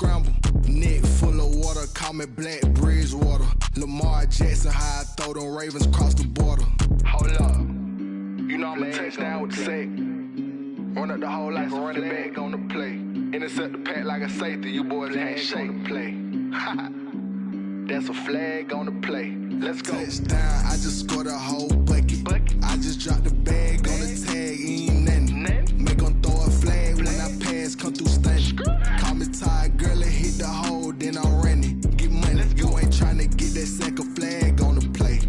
scramble. Neck full of water, call me Black Bridgewater. Lamar Jackson, how I throw them Ravens across the border. Hold up, you know I'm a touchdown with the sack. Run up the hole like a running back on the play. Intercept the pack like a safety, you boys ain't shake the play. That's a flag on the play. Let's go. Touchdown, I just scored a whole bucket. I just dropped the bag on the tag, ain't nothing. Make them throw a flag when I pass, come through stunning. Call me tired, girl, and hit the hole, then I'm running. Get money, you ain't tryna get that second flag on the play.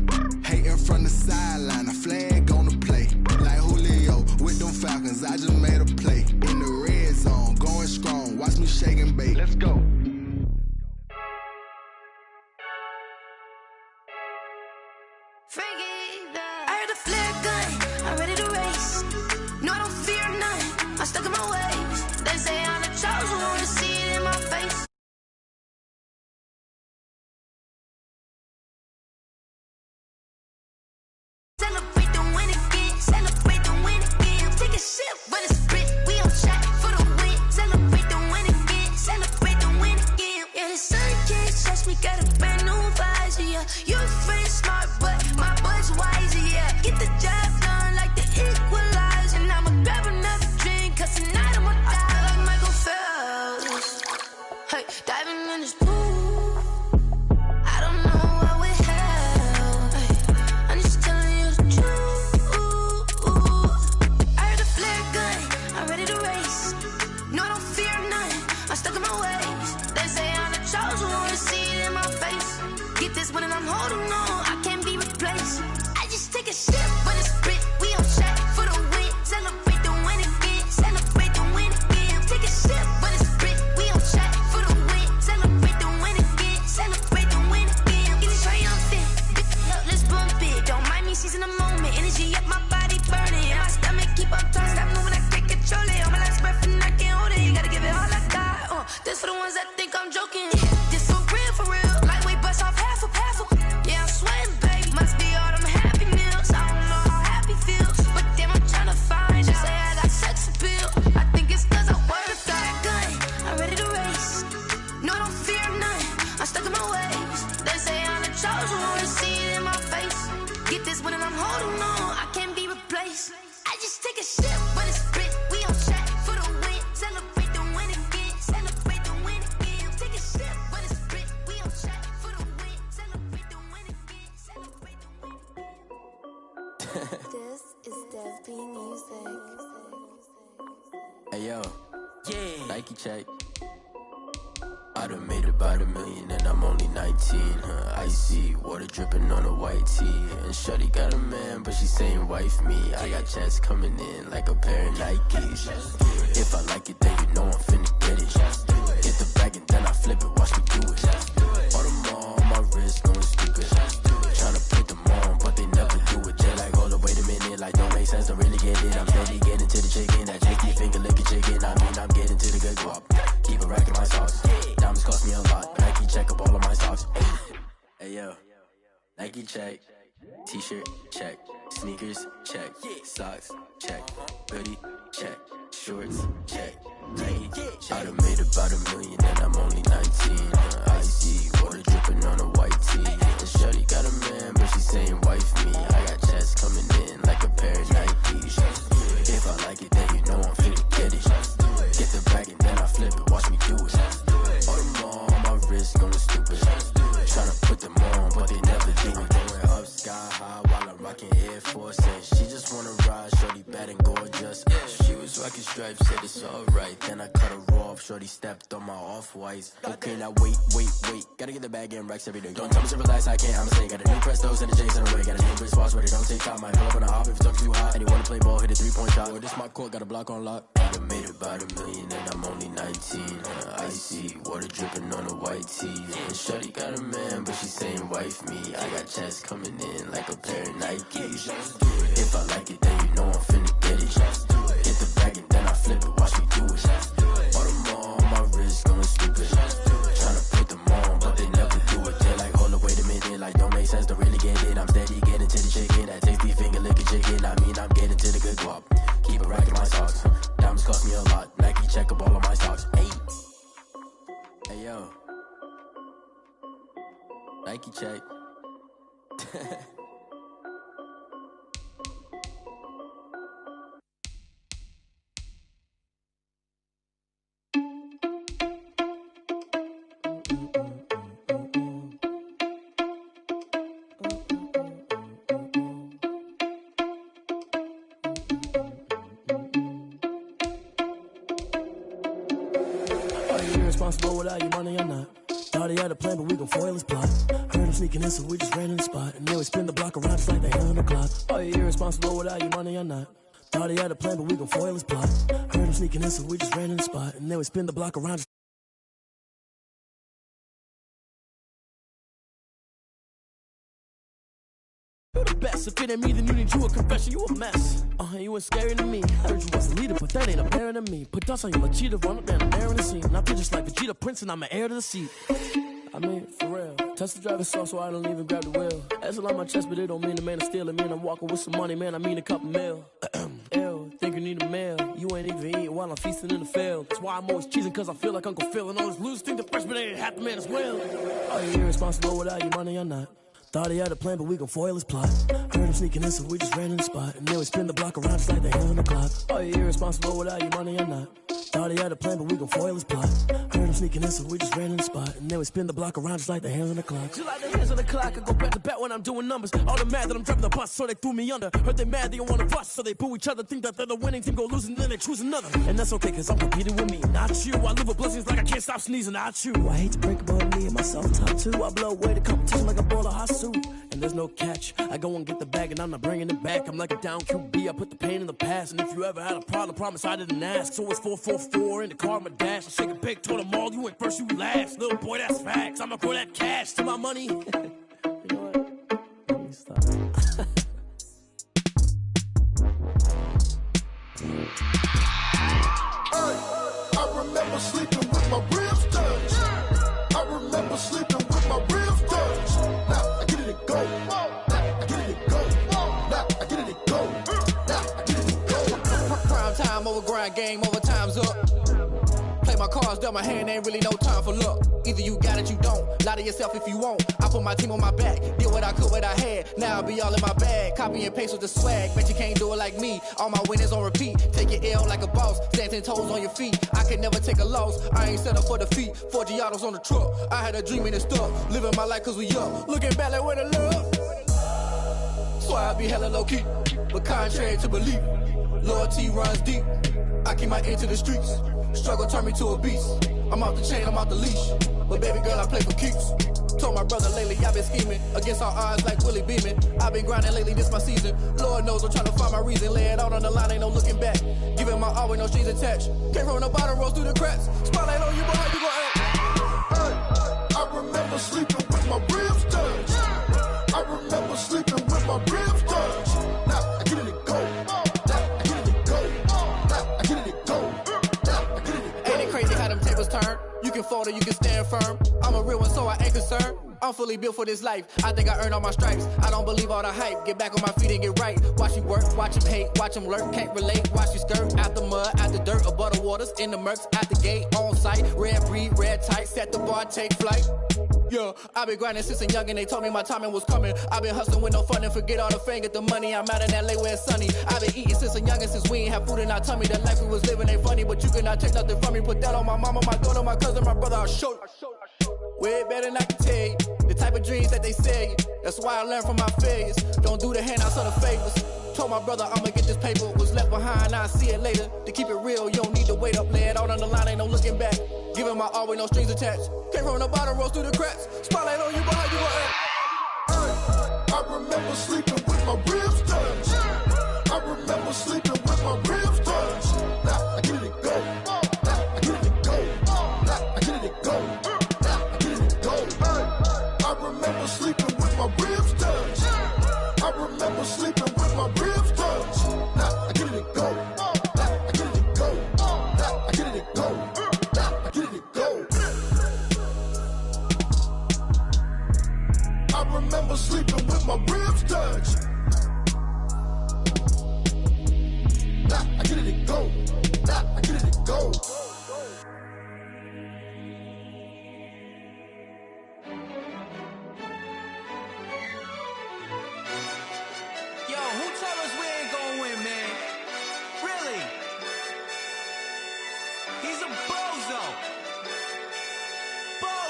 Hating from the sideline, a flag on the play. Like Julio with them Falcons, I just made a play. In the red zone, going strong, watch me shake and bake. Let's go. I heard a flare gun, I'm ready to race. No, I don't fear none, I'm stuck in my ways. They say I'm the chosen one, see it in my face. Celebrate the win again, celebrate the win again. Take a sip, but it's split, we on shot for the win. Celebrate the win again, celebrate the win again. Yeah, the sun can't touch me, got a brand new visor, yeah. Your friend's smart, but my boy's wiser, yeah. Get the job done like the equalizer. And I'ma grab another drink, cause tonight I'ma die like Michael Phelps. Hey, diving in this pool, I don't know what we have. Hey, I'm just telling you the truth. I heard a flare gun, I'm ready to race. No, I don't fear none, I'm stuck in my ways. They say I'm the chosen one, see it in my face. Get this one and I'm holding on, I can't be replaced. I just take a sip, but it's split, we on shot for the win. Celebrate the win again, celebrate the win again. Take a sip, but it's split, we on shot for the win. Celebrate the win again, celebrate the win again. Get it triumphant, look, let's bump it. Don't mind me seizing the moment, energy up my body burning. And my stomach keep up turning, stop moving, I can't control it. On my last breath and I can't hold it, you gotta give it all I got. This for the ones that think I'm joking. This for real, lightweight bust off half a. Yeah, I'm sweating, babe, must be all them happy meals. I don't know how happy feels, but damn, I'm tryna find you. Say I got sex appeal, I think it's cause I work a gun. I'm ready to race, no, I don't fear none, I'm stuck in my ways. They say I'm the chosen one, see it in my face. Get this one and I'm holding on, I can't be replaced. I just take a sip, but it's split, we on shot for the win. Celebrate the win again, celebrate the win again. Take a sip, but it's split, we on shot for the win. Celebrate the win again, celebrate the win again. This is Dev B Music. Hey yo, yeah. Nike check. I done made about $1 million and I'm only 19. Icy water dripping on a white tee. And shorty got a man, but she saying wife me. I got checks coming in like a pair of Nikes. If I like it, then you know I'm finna get it. Get the bag and then I flip it, watch me do it. All them on my wrist going stupid. Tryna put them on, but they never do it. They're like, hold up, wait a minute, like don't make sense, don't really get it. I'm steady getting to the chicken, that chicky finger licking chicken. I mean, I'm getting to the good guap. Keep a rack in my socks. Diamonds cost me a lot. Nike check up all of my socks. Hey yo, Nike check. T-shirt check. Sneakers check. Socks check. Hoodie check. Shorts check. Nike. I done made about $1 million and I'm only 19. Icy water dripping on a white tee. And shorty got a man, but she saying wife me. I got checks coming in like a pair of Nikes. If I like it, then you know I'm finna get it. Get the bag and then I flip it, watch me do it. All them on my wrist going stupid. Tryna put them on, but they never do it. Going up sky high while I'm rocking Air Force. And she just wanna ride, shorty bad and gorgeous. She was rocking stripes, said it's alright. Then I cut her off, shorty stepped on my off-whites. Okay, now wait. Gotta get the bag and racks every day. Don't tell me to relax, I can't, I'ma say. Got a new Prestos and a J's in the way. Got a new wrist watch, but it don't take time. I pull up on a hop if it's up too hot. And you wanna play ball, hit a 3-point shot. Or this my court, got a block on lock. I done made about $1 million and I'm only 19. Icy water dripping on a white tee. And shorty got a man, but she saying wife me. I got checks coming in like a pair of Nikes. If I like it, then you know I'm finna get it. Get the bag and then I flip it, watch me do it. All them on my wrist going stupid. Tryna put them on, but they never do it. They're like, hold up, wait a minute, like don't make sense, don't really get it. I'm steady getting to the chicken, that tasty finger licking chicken. I mean, I'm getting to the good guap. Keep a rack in my socks. Diamonds cost me a lot. Nike check up all of my socks. Hey. Hey yo, Nike check. Irresponsible without your money or not. Thought he had a plan, but we gon' foil his plot. Heard him sneaking in, so we just ran in the spot. And then we spin the block around just like the hand on the clock. Are you irresponsible without your money or not? Thought he had a plan, but we gon' foil his plot. Heard him sneaking in, so we just ran in the spot. And then we spin the block around just you the best. If it ain't me, then you need you a confession. You a mess. You ain't scary to me. Heard you was a leader, but that ain't apparent to me. Put dust on you like cheetah, run up down there in the scene. I feel just like Vegeta Prince, and I'm an heir to the seat. I mean, for real. Touch the driver's soft, so I don't even grab the wheel. That's a lot on my chest, but it don't mean the man is stealing. Man, I'm walking with some money, man. I mean a couple mil. Ew, think you need a meal. You ain't even eating while I'm feasting in the field. That's why I'm always cheesing, cause I feel like Uncle Phil. And all those losers think the freshman ain't half the man as well. Are you irresponsible without your money or not? Thought he had a plan, but we gon' foil his plot. Heard him sneaking in, so we just ran in the spot. And then we spin the block around just like the hand on the clock. Are you irresponsible without your money or not? Thought he had a plan, but we gon' foil his plot. Heard him sneaking in, so we just ran in the spot. And then we spin the block around just like the hands on the clock. Just like the hands on the clock, I go back to back when I'm doing numbers. All the mad that I'm driving the bus, so they threw me under. Heard they mad, they don't wanna bust, so they boo each other. Think that they're the winning team, go losing, then they choose another. And that's okay, cause I'm competing with me, not you. I live with blessings like I can't stop sneezing, not you. I hate to break above me and myself top two. I blow away the competition like a ball of hot soup. And there's no catch. I go and get the bag and I'm not bringing it back. I'm like a down QB, I put the pain in the past. And if you ever had a problem, promise I didn't ask. So it's 444 in the car, my dash. I shake a big, told them all, you ain't first, you last. Little boy, that's facts. I'ma grow that cash to my money. You know what? Let me stop. I remember sleeping with my ribs touched. I remember sleeping with my ribs touched. Now I get it go. Now I get it go. Now I get it go. Now I get it go. Prime time over grind game, over time's up. Play my cards, dealt my hand, ain't really no time for luck. Either you got it, you don't. Lie to yourself if you won't. I put my team on my back, did what I could, what I had. Now I'll be all in my bag. Copy and paste with the swag. Bet you can't do it like me. All my winners on repeat. Take your L like a boss. Stand 10 toes on your feet. I could never take a loss. I ain't set up for defeat. 4 Giottos on the truck. I had a dream and it stuck. Living my life cause we young. Looking back like where the love. So I be hella low key. But contrary to belief, loyalty runs deep. I keep my ear to the streets. Struggle turned me to a beast. I'm off the chain, I'm off the leash. But baby girl, I play for keeps. Told my brother lately, I've been scheming. Against all odds like Willie Beeman. I've been grinding lately, this my season. Lord knows I'm trying to find my reason. Lay it out on the line, ain't no looking back. Giving my all with no strings attached. Came from the bottom, rose through the cracks. Spotlight on you, boy, how you gon' act? I remember sleeping with my ribs touched. I remember sleeping with my ribs touched. Now I get it go. Now I get it go. Now I get it go. Now I get it go. Ain't it crazy how them tables turn? You can fold or you can stand firm. I'm a real one, so I ain't concerned. I'm fully built for this life. I think I earned all my stripes. I don't believe all the hype. Get back on my feet and get right. Watch you work, watch him hate, watch him lurk. Can't relate, watch you skirt. Out the mud, out the dirt, above the waters, in the murks, at the gate, on site. Red breed, red tight, set the bar, take flight. Yeah, I been grinding since a young and they told me my timing was coming. I been hustling with no fun and forget all the fame, get the money. I'm out in LA where it's sunny. I been eating since a young and since we ain't have food in our tummy. The life we was living ain't funny, but you cannot take nothing from me. Put that on my mama, my daughter, my cousin, my brother, I'll show you. Way better than I can tell you. The type of dreams that they sell you. That's why I learned from my failures. Don't do the handouts or the favors. Told my brother I'ma get this paper. Was left behind, I'll see it later. To keep it real, you don't need to wait up. Lay it out on the line, ain't no looking back. Giving my all with no strings attached. Came from the bottom, rose through the cracks. Spotlight on you, boy, how you gon' act? I remember sleeping with my ribs touched. I remember sleeping with my ribs touched. Now I get it go. Now I get it go. Now I get it go. Now I get it go. I remember sleeping with my ribs touched. I remember sleeping with my ribs touched. Now I get it go. Now I get it go. Now I get it go. Now I get it go. I remember sleeping with my ribs touched. Now I get it go. Now I get it go.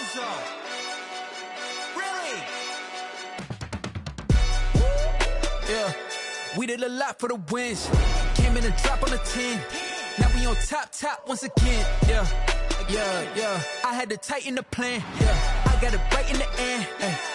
so. Really? Yeah, we did a lot for the wins. Came in a drop on the 10. Now we on top once again. Yeah. I had to tighten the plan. Yeah, I got it right in the end.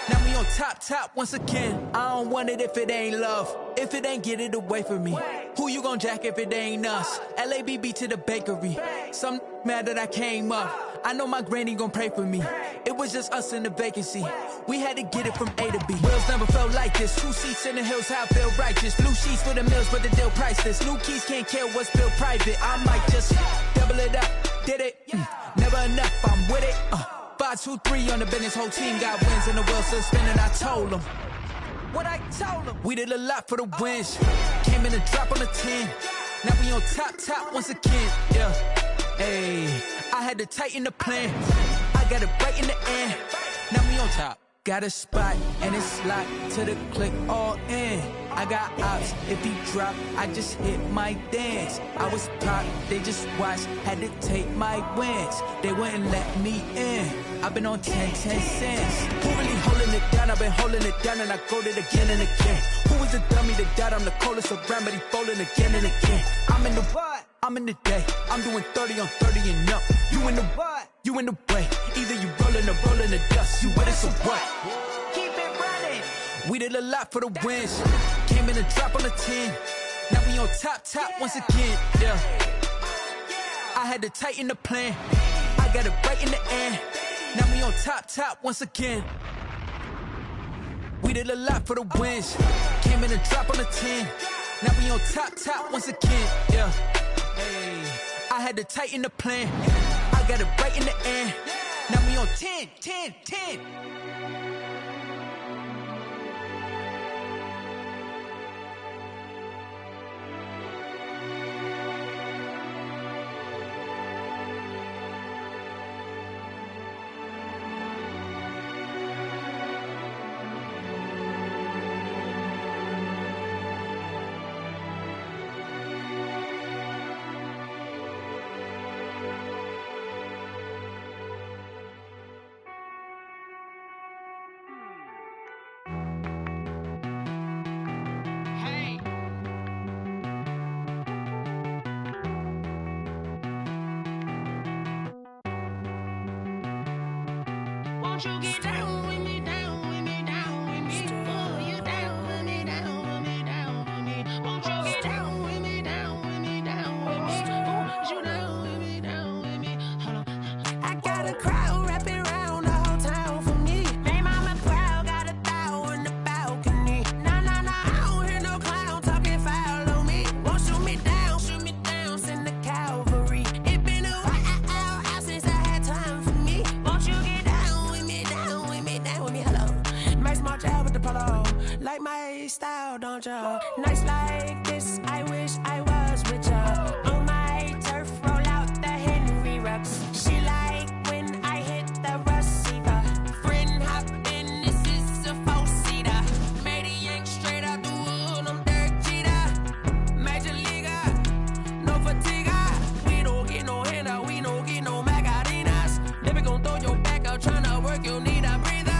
Now we on top once again. I don't want it if it ain't love. If it ain't, get it away from me. Who you gon' jack if it ain't us? LABB to the bakery. Some mad that I came up. I know my granny gon' pray for me. It was just us in the vacancy. We had to get it from A to B. Wheels never felt like this. 2 seats in the hills, how I feel righteous. Blue sheets for the mills, but the deal priceless. New keys can't care what's built private. I might just double it up. Did it? Never enough, I'm with it. 5, 2, 3 on the business. Whole team got wins and the wheels still spinning. I told them what I told them. We did a lot for the wins. Came in a drop on the 10. Now we on top once again. Yeah. Hey, I had to tighten the plan. I got it right in the end. Now we on top. Got a spot and it's locked to the click all in. I got ops, if he drop, I just hit my dance. I was top, they just watched, had to take my wins. They wouldn't let me in. I've been on 10 cents. Who really holding it down? I've been holding it down and I go it again and again. Who was the dummy that died? I'm the coldest around, but he folding again and again. I'm in the what? I'm in the day. I'm doing 30 on 30 and up. You in the what? You in the way. Either you rolling or rolling the dust. You with it, so what? Keep it running. We did a lot for the wins. Came in a drop on the 10. Now we on top once again. Yeah. I had to tighten the plan. I got it right in the end. Now we on top once again. We did a lot for the wins. Came in a drop on the 10. Now we on top once again. Yeah. Hey, I had to tighten the plan. I got it right in the end. Now we on 10. Won't you get down with me, down with me, down with me? Oh, you down with me, down with me, down with me. Won't you get down with me, down with me, down with me? Oh, you down with me, down with me? Hold on. I got a crowd wrapping around the whole town for me. They mama crowd got a thou on the balcony. Nah, I don't hear no clown talking foul on me. Won't shoot me down, send the cavalry. It been a while since I had time for me. Won't you get down with me, down with me, down with me? Hello. Nice small job with the polo. Like my style, don't ya? Nice like this, I wish I was with ya. On my turf, roll out the Henry Rux. She like when I hit the receiver. Friend hop in, this is a four-seater. Made a yank straight out the wood, I'm Derek Jeter. Major leaguer, no fatigue. We don't get no handout, we don't get no Macarinas. Never gon' throw your back out, tryna work, you need a breather.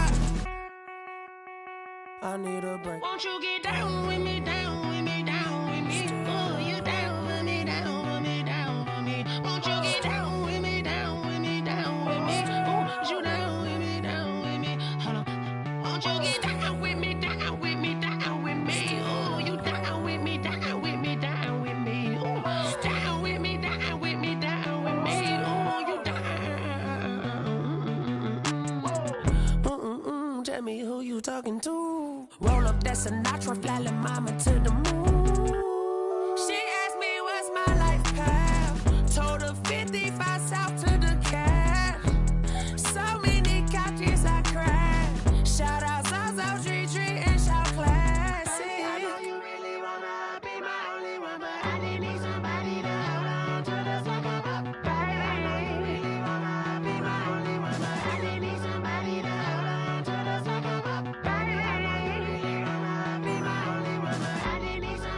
I need a break. Won't you get down with me, down with me, down with me? Oh, you down with me, down with me, down with me. Won't you get down with me, down with me, down with me? Oh, you down with me, down with me? Hold on. Won't you get down with me, down with me, down with me? Oh, you down with me, down with me, down with me? Oh, down with me, down with me, down with me? Oh, you down. Tell me who you talking to. Roll up that Sinatra, fly la mama to the moon. She asked me what's my life path. Told her 55 south to the cat. So many couches I cried. Shout out Zaza, Tree, and shout classic. I know you really wanna be my only one, but I didn't need somebody to hold on to the fuck up. Baby, I know you really wanna be my only one, but I didn't need somebody to hold on to the fuck up. Baby, I know you really wanna be my only one, but I didn't need somebody.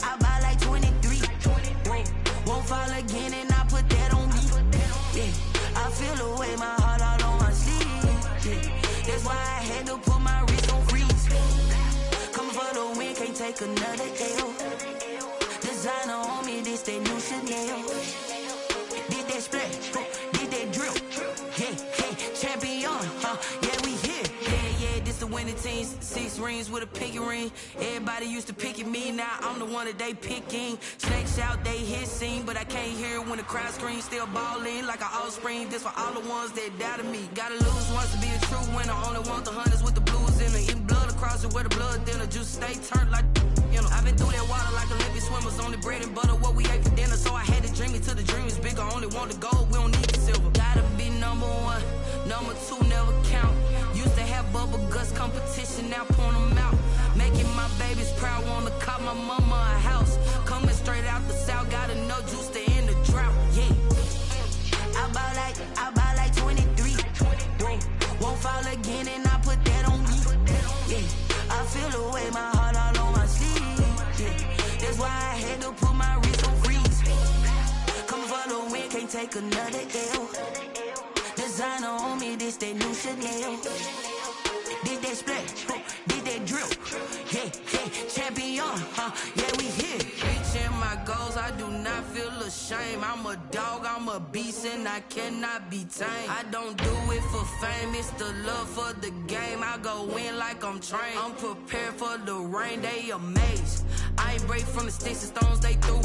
I ball like 23. Won't fall again and I put that on me. Yeah, I feel the way my heart all on my sleeve. Yeah, that's why I had to put my wrist on freeze. Coming for the win, can't take another L. Designer on me, this that new Chanel. Did that splash, did that drill. Yeah, champion, yeah, we here. Yeah, this the winning team. 6 rings with a pinky ring. Everybody used to picking me, now I'm the one that they picking. Snakes out, they hit scene, but I can't hear when the crowd screams. Still balling like an offspring. This for all the ones that doubted me. Gotta lose once to be a true winner. Only want the hunters with the blues in it. Eating blood across it where the blood dinner. Just stay turned like, you know. I've been through that water like Olympic swimmers. Only bread and butter, what we ate for dinner. So I had to dream it till the dream is bigger. Only want the gold, we don't need the silver. Gotta be number 1, number 2 never count. Used to have bubble guts competition, now point them out. Making my babies proud, wanna cop my mama a house. Coming straight out the south, got enough juice to end the drought. Yeah, I ball like 23. Won't fall again and I put that on me. Yeah, I feel the way my heart all on my sleeve. Yeah, that's why I had to put my wrist on freeze. Coming for the win, can't take another L. Designer on me, this that new Chanel. Did that splash, did that drill. Yeah, champion, yeah, we here. Reaching my goals, I do not feel ashamed. I'm a dog, I'm a beast, and I cannot be tamed. I don't do it for fame, it's the love for the game. I go in like I'm trained. I'm prepared for the rain, they amazed. I ain't break from the sticks and stones they threw.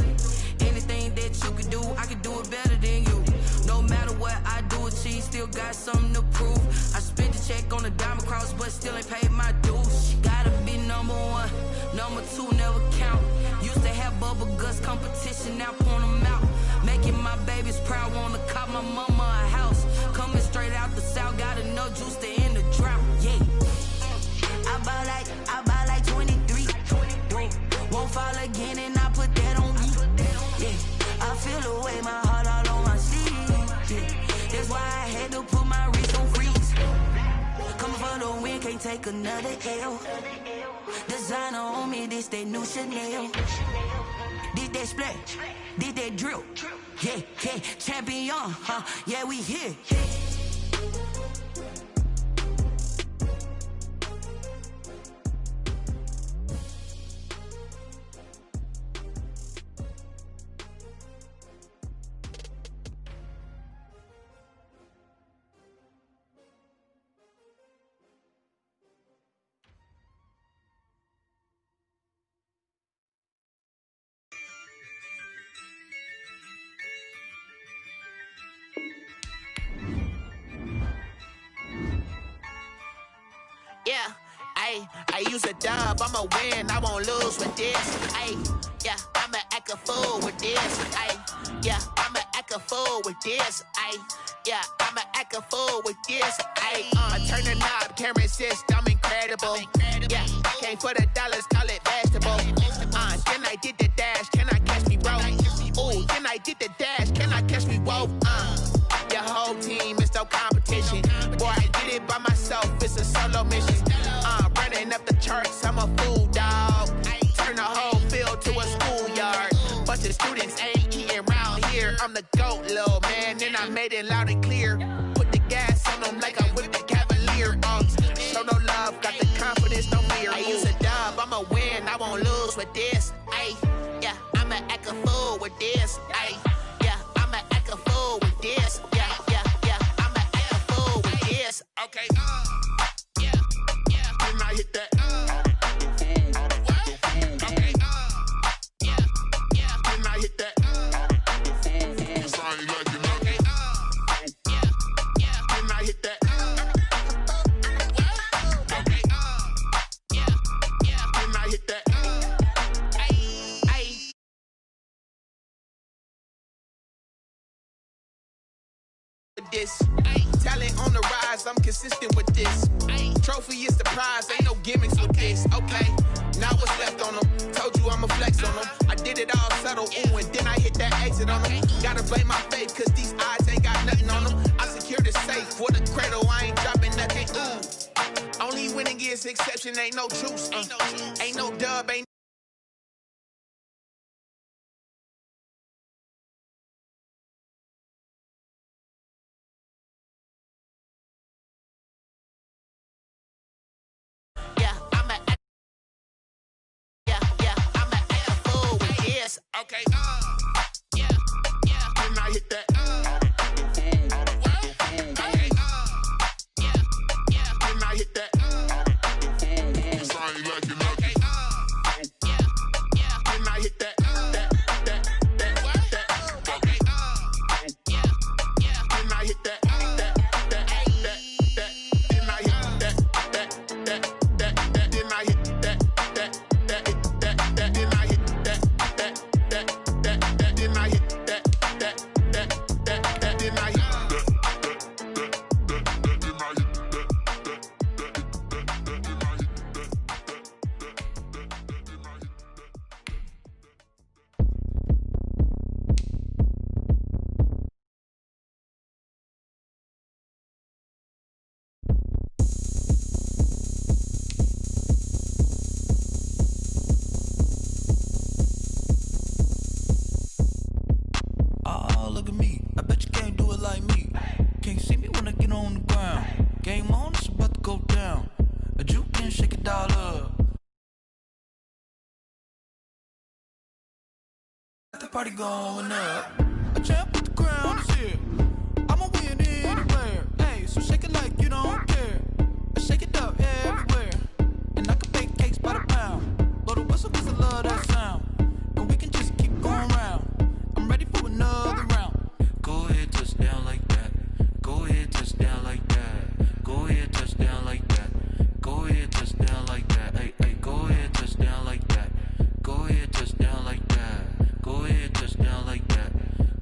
Anything that you can do, I can do it better than you. No matter what I do, achieve, still got something to prove. I spent the check on the diamond cross, but still ain't paid my dues. Gotta be number 1, number 2 never count. Used to have bubble guts competition, now point them out. Making my babies proud, wanna cop my mama a house. Coming straight out the south, got enough juice to end the drought. Yeah, I ball like 23. Won't fall again and I put that on me. Yeah, I feel the way my heart all on my sleeve. Yeah, that's why I had to put my wrist on freeze. Coming for the win, can't take another L. Designer on me, this that new Chanel. Did that splash, did that drill. Yeah, champion, yeah, we here. Yeah, I use a dub, I'ma win, I won't lose with this. Yeah, I'ma act a fool with this. Yeah, I'ma act a fool with this. Yeah, I'ma act a fool with this. I turn the knob, can't resist, I'm incredible. Yeah, came for the dollars, call it vegetable. Then I did the dash, can I catch me, bro? Ooh, then I did the dash, can I catch me, whoa? Your whole team is no competition. Boy, I did it by ain't eating round here. I'm the GOAT, little man, and I made it loud and clear. Put the gas on them like I'm with the Cavalier. Show no love, got the confidence, no fear. I use a dub, I'ma win, I won't lose with this. Ay, yeah, I'ma act a fool with this. Ay, yeah, I'ma act a fool with this. Yeah, I'ma act a fool with this. Okay, yeah, then I hit that. Okay, yeah, then I hit that. Sound like you know. Okay, yeah, then I hit that. Okay, yeah, then I hit that. This talent on the rise, I'm consistent with this. Trophy is the prize, ain't no gimmicks with this. Okay, now what's left on them? Told you I'ma flex on them. I did it all subtle, ooh, and then I hit that exit on them. Gotta blame my faith, cause these eyes ain't got nothing on them. I secured the safe for the cradle, I ain't dropping nothing. Ooh, only winning is exception, ain't no truce. Ain't no dub, ain't. Okay, yeah, then I hit that. Okay, yeah, then I hit that. Sound like you know. Okay, yeah, then I hit that. Okay, yeah, then I hit that. Then I hit that. Then I hit that. Then I hit that. Look at me, I bet you can't do it like me. Can't see me when I get on the ground. Game on, it's about to go down. A juke can shake it all up. The party going up. A champ with the crown is here. I'ma win anywhere. Hey, so shake it like you don't care. Shake it up everywhere. And I can bake cakes by the pound. Blow the whistle cause I love that sound. And we can just keep going round. I'm ready for another round. Go ahead, touch down like that. Go ahead, touch down like that. Go ahead, touch down like that. Go ahead, touch down like that. Hey, hey, go ahead, touch down like that. Go ahead, touch down like that. Go ahead, touch down like that.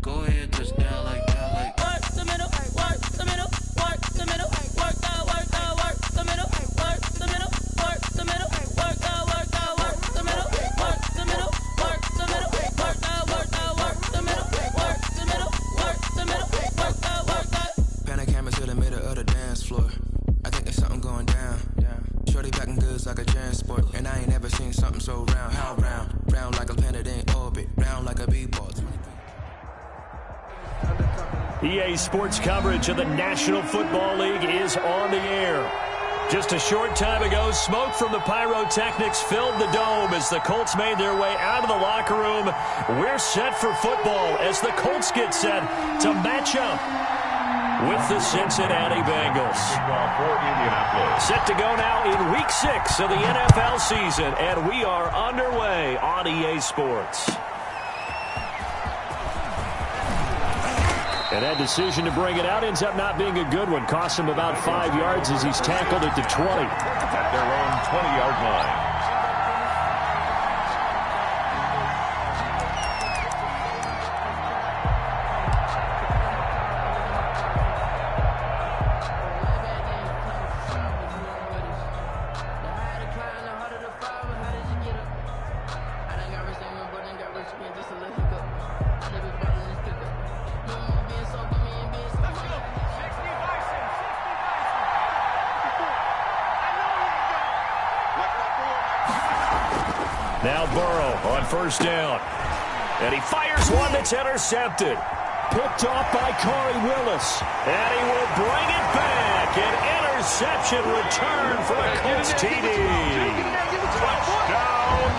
Go ahead, touch down like that. Like work the middle, work the middle, work the middle, work the middle, work the middle, work the middle, work the middle, work the middle, work the middle, work the middle, work the middle, work the middle, work the. Pan a camera to the middle of the dance floor. I think there's something going down. Shorty backing goods like a transport, and I ain't never seen something so round. How round? Round like a planet in orbit, round like a b-ball. EA Sports coverage of the National Football League is on the air. Just a short time ago, smoke from the pyrotechnics filled the dome as the Colts made their way out of the locker room. We're set for football as the Colts get set to match up with the Cincinnati Bengals. Set to go now in Week 6 of the NFL season, and we are underway on EA Sports. And that decision to bring it out ends up not being a good one. Cost him about 5 yards as he's tackled at the 20. At their own 20-yard line. Now Burrow on first down. And he fires one that's intercepted. Picked off by Corey Willis. And he will bring it back. An interception return for a Colts TD. Touchdown.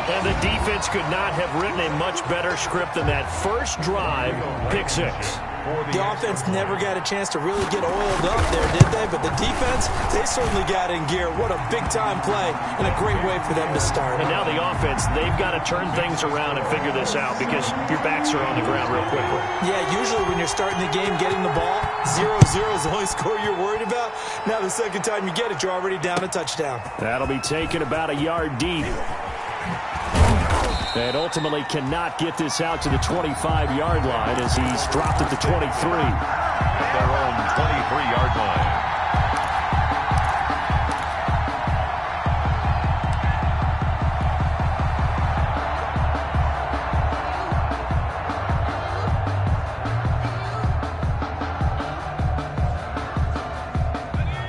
And the defense could not have written a much better script than that first drive, pick six. The offense never got a chance to really get oiled up there, did they? But the defense, they certainly got in gear. What a big-time play and a great way for them to start. And now the offense, they've got to turn things around and figure this out because your backs are on the ground real quickly. Yeah, usually when you're starting the game, getting the ball, 0-0 is the only score you're worried about. Now the second time you get it, you're already down a touchdown. That'll be taken about a yard deep. And ultimately cannot get this out to the 25-yard line as he's dropped at the 23. At their own 23-yard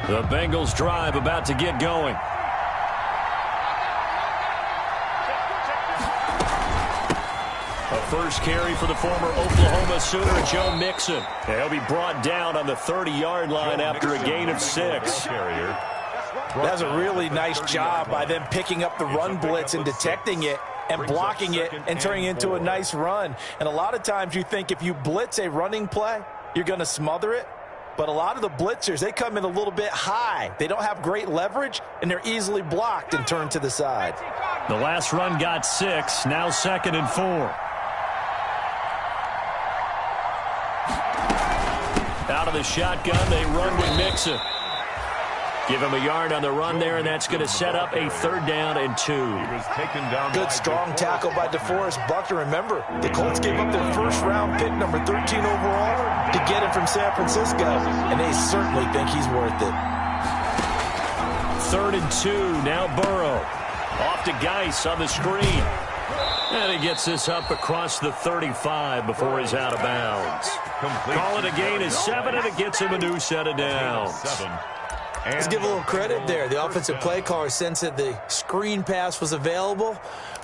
line. The Bengals drive about to get going. First carry for the former Oklahoma Sooner, Joe Mixon. He'll be brought down on the 30-yard line after a gain of 6. That's a really nice job by them picking up the run blitz and detecting it and blocking it and turning it into a nice run. And a lot of times you think if you blitz a running play, you're going to smother it. But a lot of the blitzers, they come in a little bit high. They don't have great leverage, and they're easily blocked and turned to the side. The last run got 6, now 2nd and 4. Out of the shotgun, they run with Mixon. Give him a yard on the run there, and that's going to set up a 3rd down and 2. Good strong tackle by DeForest Buckner. Remember, the Colts gave up their first-round pick, number 13 overall, to get him from San Francisco, and they certainly think he's worth it. 3rd and 2, now Burrow. Off to Geis on the screen. And he gets this up across the 35 before he's out of bounds. Call it a gain of 7, and it gets him a new set of downs. Let's give a little credit there. The offensive play caller sensed that the screen pass was available.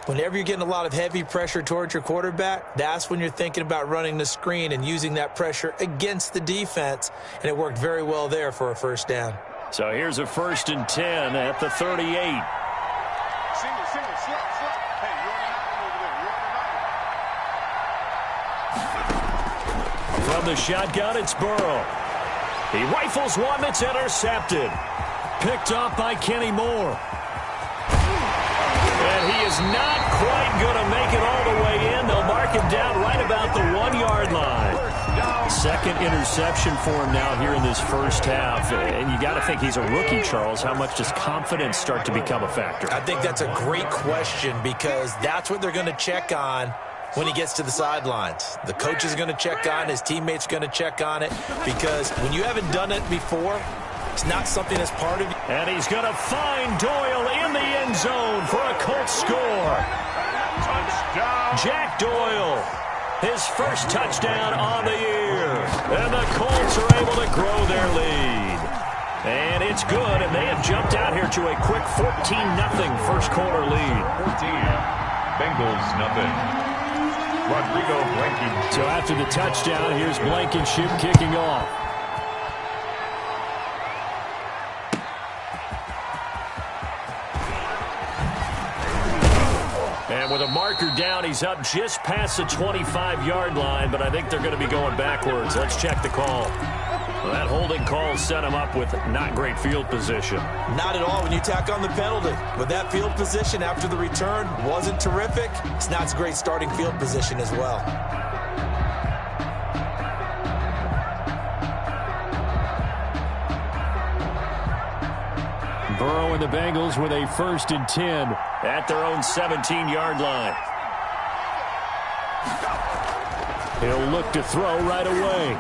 Whenever you're getting a lot of heavy pressure towards your quarterback, that's when you're thinking about running the screen and using that pressure against the defense. And it worked very well there for a 1st down. So here's a 1st and 10 at the 38. From the shotgun, it's Burrow. He rifles one that's intercepted. Picked off by Kenny Moore. And he is not quite going to make it all the way in. They'll mark him down right about the 1-yard line. 2nd interception for him now here in this first half. And you got to think he's a rookie, Charles. How much does confidence start to become a factor? I think that's a great question because that's what they're going to check on when he gets to the sidelines. The coach is going to check on it. His teammates are going to check on it because when you haven't done it before, it's not something that's part of you. And he's going to find Doyle in the end zone for a Colts score. Touchdown. Jack Doyle, his first touchdown on the year. And the Colts are able to grow their lead. And it's good, and they have jumped out here to a quick 14-0 first quarter lead. 14, Bengals nothing. Rodrigo Blankenship. So after the touchdown, here's Blankenship kicking off. And with a marker down, he's up just past the 25-yard line, but I think they're going to be going backwards. Let's check the call. Well, that holding call set him up with not great field position. Not at all when you tack on the penalty. But that field position after the return wasn't terrific. It's not a great starting field position as well. Burrow and the Bengals with a 1st and 10 at their own 17-yard line. He'll look to throw right away.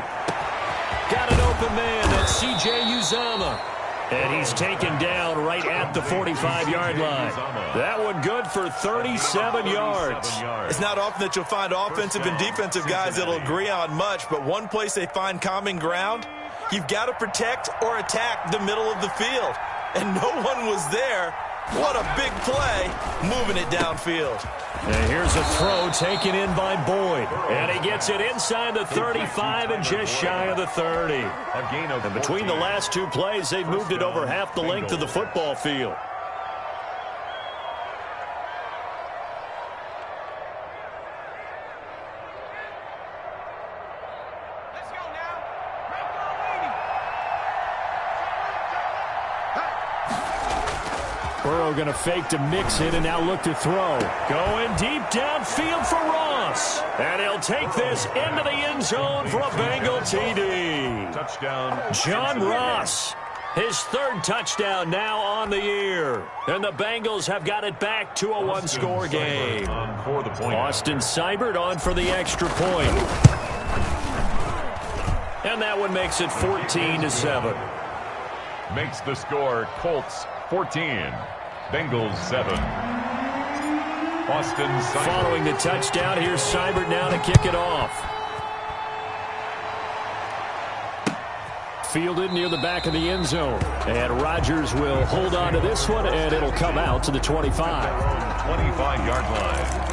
Got an open man. That's C.J. Uzomah. And he's taken down right at the 45-yard line. That one good for 37 yards. It's not often that you'll find offensive and defensive guys that'll agree on much, but one place they find common ground, you've got to protect or attack the middle of the field. And no one was there. What a big play, moving it downfield. And here's a throw taken in by Boyd. And he gets it inside the 35 and just shy of the 30. And between the last two plays, they've moved it over half the length of the football field. Burrow going to fake to mix it and now look to throw. Going deep downfield for Ross. And he'll take this into the end zone for a Bengal TD. Touchdown. John Ross, his third touchdown now on the year. And the Bengals have got it back to a one-score game. Austin Seibert on for the extra point. And that one makes it 14-7. Makes the score Colts 14. Bengals 7. Austin Seibert. Following the touchdown, here's Seibert now to kick it off. Fielded near the back of the end zone. And Rodgers will hold on to this one, and it'll come out to the 25. 25-yard line.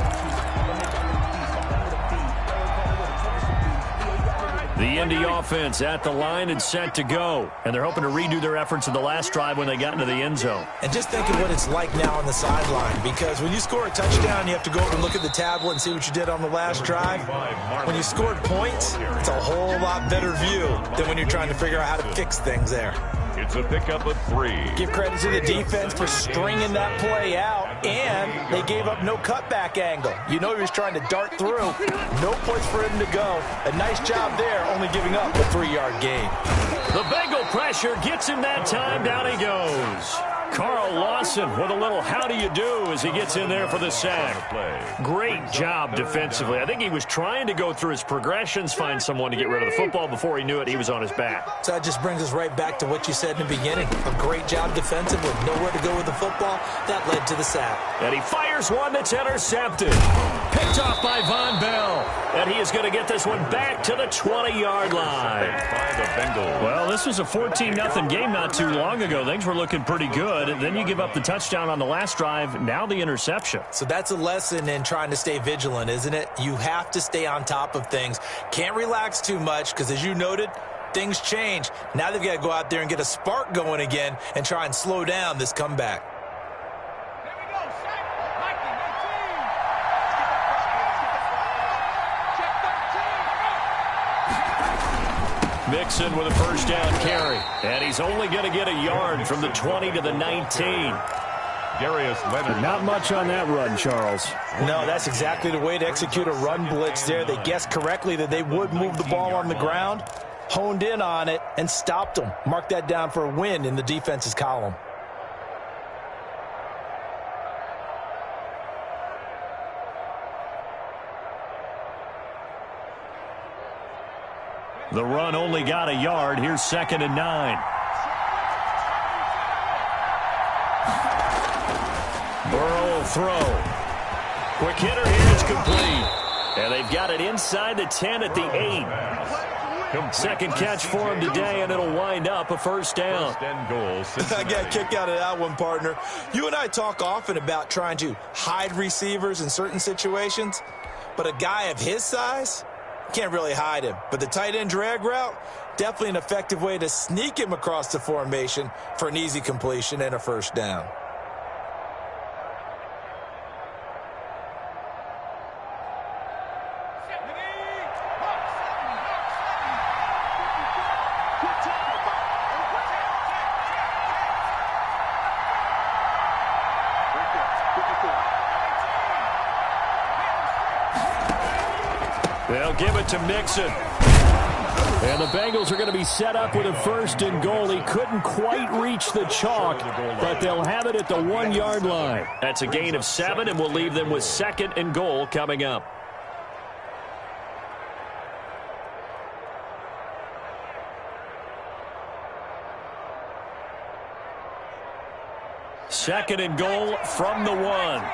The Indy offense at the line and set to go. And they're hoping to redo their efforts in the last drive when they got into the end zone. And just think of what it's like now on the sideline, because when you score a touchdown, you have to go over and look at the tablet and see what you did on the last drive. When you scored points, it's a whole lot better view than when you're trying to figure out how to fix things there. It's a pickup of 3. Give credit to the defense for stringing that play out, and they gave up no cutback angle. You know he was trying to dart through. No place for him to go. A nice job there, only giving up a 3-yard gain. The Bengal pressure gets him that time. Down he goes. Carl Lawson with a little how do you do as he gets in there for the sack. Great job defensively. I think he was trying to go through his progressions, find someone to get rid of the football. Before he knew it, he was on his back. So that just brings us right back to what you said in the beginning. A great job defensively. Nowhere to go with the football. That led to the sack. And he fires one that's intercepted. Picked off by Von Bell. And he is going to get this one back to the 20-yard line. Well, this was a 14-0 game not too long ago. Things were looking pretty good. Then you give up the touchdown on the last drive. Now the interception. So that's a lesson in trying to stay vigilant, isn't it? You have to stay on top of things. Can't relax too much because, as you noted, things change. Now they've got to go out there and get a spark going again and try and slow down this comeback. Mixon with a first down carry. And he's only going to get a yard from the 20 to the 19. Darius Leonard. Not much on that run, Charles. No, that's exactly the way to execute a run blitz there. They guessed correctly that they would move the ball on the ground, honed in on it, and stopped them. Mark that down for a win in the defense's column. The run only got a yard. Here's 2nd and 9. Burrow will throw. Quick hitter here is complete. And they've got it inside the 10 at the 8. Second catch for him today, and it'll wind up a first down. I got a kick out of that one, partner. You and I talk often about trying to hide receivers in certain situations, but a guy of his size can't really hide him. But the tight end drag route, definitely an effective way to sneak him across the formation for an easy completion and a first down. They'll give it to Mixon. And the Bengals are going to be set up with a 1st and goal. He couldn't quite reach the chalk, but they'll have it at the 1-yard line. That's a gain of 7, and we'll leave them with 2nd and goal coming up. Second and goal from the 1.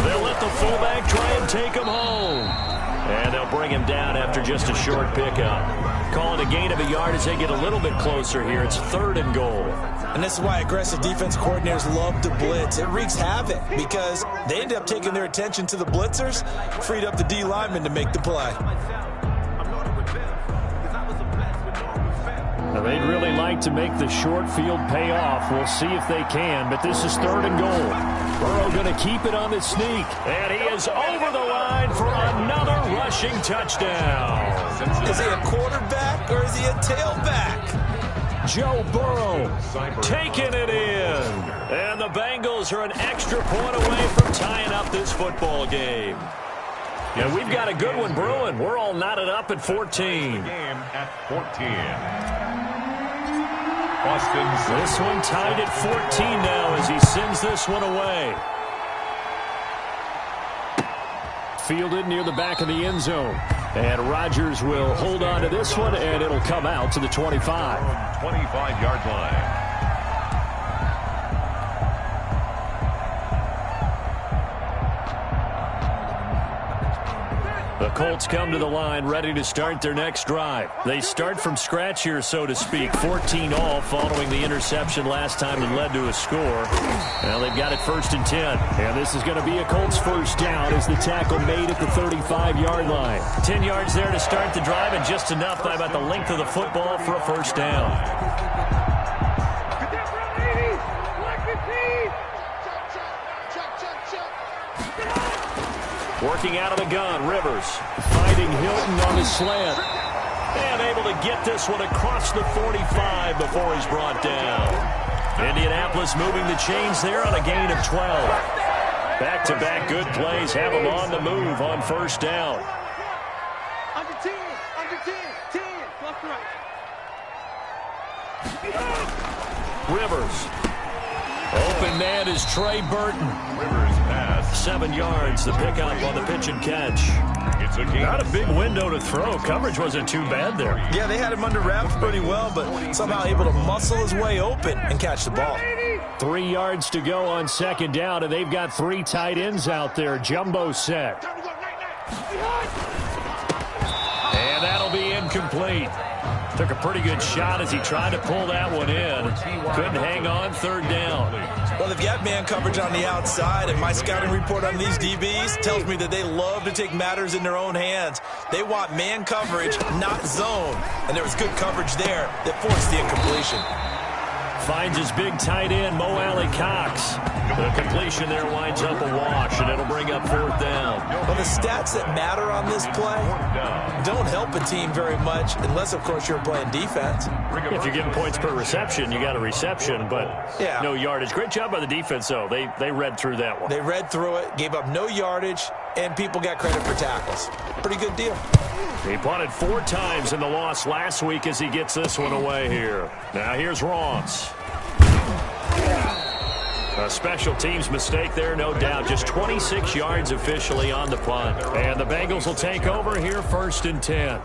They'll let the fullback try and take him home. And they'll bring him down after just a short pickup. Call it a gain of a yard as they get a little bit closer here. It's 3rd and goal. And this is why aggressive defense coordinators love to blitz. It wreaks havoc because they end up taking their attention to the blitzers, freed up the D lineman to make the play. Now, they'd really like to make the short field pay off. We'll see if they can, but this is 3rd and goal. Burrow going to keep it on the sneak, and he is over the line for another rushing touchdown. Is he a quarterback or is he a tailback? Joe Burrow taking it in. And the Bengals are an extra point away from tying up this football game. And we've got a good one brewing. We're all knotted up at 14. At 14. This one tied at 14 now as he sends this one away. Fielded near the back of the end zone. And Rodgers will hold on to this one, and it'll come out to the 25. 25-yard line. The Colts come to the line ready to start their next drive. They start from scratch here, so to speak. 14-all following the interception last time that led to a score. Well, they've got it 1st and 10. And this is going to be a Colts first down as the tackle made at the 35-yard line. 10 yards there to start the drive, and just enough by about the length of the football for a first down. Working out of the gun, Rivers fighting Hilton on the slant. And able to get this one across the 45 before he's brought down. Indianapolis moving the chains there on a gain of 12. Back-to-back good plays have them on the move on first down. Under 10, under 10, 10, left, right. Rivers. Open man is Trey Burton. Rivers pass. 7 yards, the pickup on the pitch and catch. It's a Not a big window to throw. Coverage wasn't too bad there. Yeah, they had him under wraps pretty well, but somehow able to muscle his way open and catch the ball. 3 yards to go on second down, and they've got 3 tight ends out there. Jumbo set. And that'll be incomplete. Took a pretty good shot as he tried to pull that one in. Couldn't hang on, 3rd down. Well, if you have man coverage on the outside, and my scouting report on these DBs tells me that they love to take matters in their own hands. They want man coverage, not zone. And there was good coverage there that forced the incompletion. Finds his big tight end, Mo Alley Cox. The completion there winds up a wash, and it'll bring up 4th down. Well, the stats that matter on this play don't help a team very much, unless, of course, you're playing defense. If you're getting points per reception, you got a reception, but no yardage. Great job by the defense, though. They read through that one. They read through it, gave up no yardage, and people got credit for tackles. Pretty good deal. He punted 4 times in the loss last week as he gets this one away here. Now here's Ross. A special teams mistake there, no doubt. Just 26 yards officially on the punt. And the Bengals will take over here 1st and 10.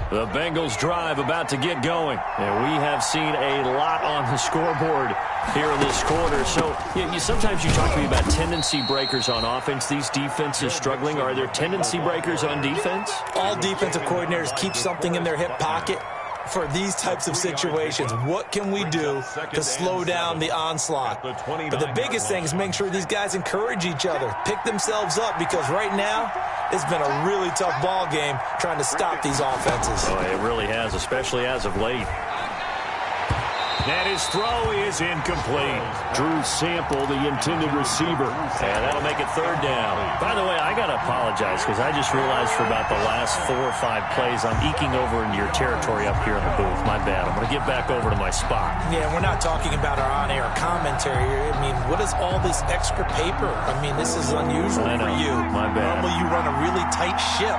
The Bengals drive about to get going. And we have seen a lot on the scoreboard here in this quarter. So sometimes you talk to me about tendency breakers on offense. These defenses struggling. Are there tendency breakers on defense? All defensive coordinators keep something in their hip pocket for these types of situations. What can we do to slow down the onslaught? But the biggest thing is making sure these guys encourage each other, pick themselves up, because right now it's been a really tough ball game trying to stop these offenses. Oh, it really has, especially as of late. And his throw is incomplete. Drew Sample, the intended receiver. And that'll make it 3rd down. By the way, I got to apologize because I just realized for about the last 4 or 5 plays, I'm eking over into your territory up here in the booth. My bad. I'm going to get back over to my spot. Yeah, we're not talking about our on-air commentary here. I mean, what is all this extra paper? I mean, this is unusual for you. My bad. Normally you run a really tight ship.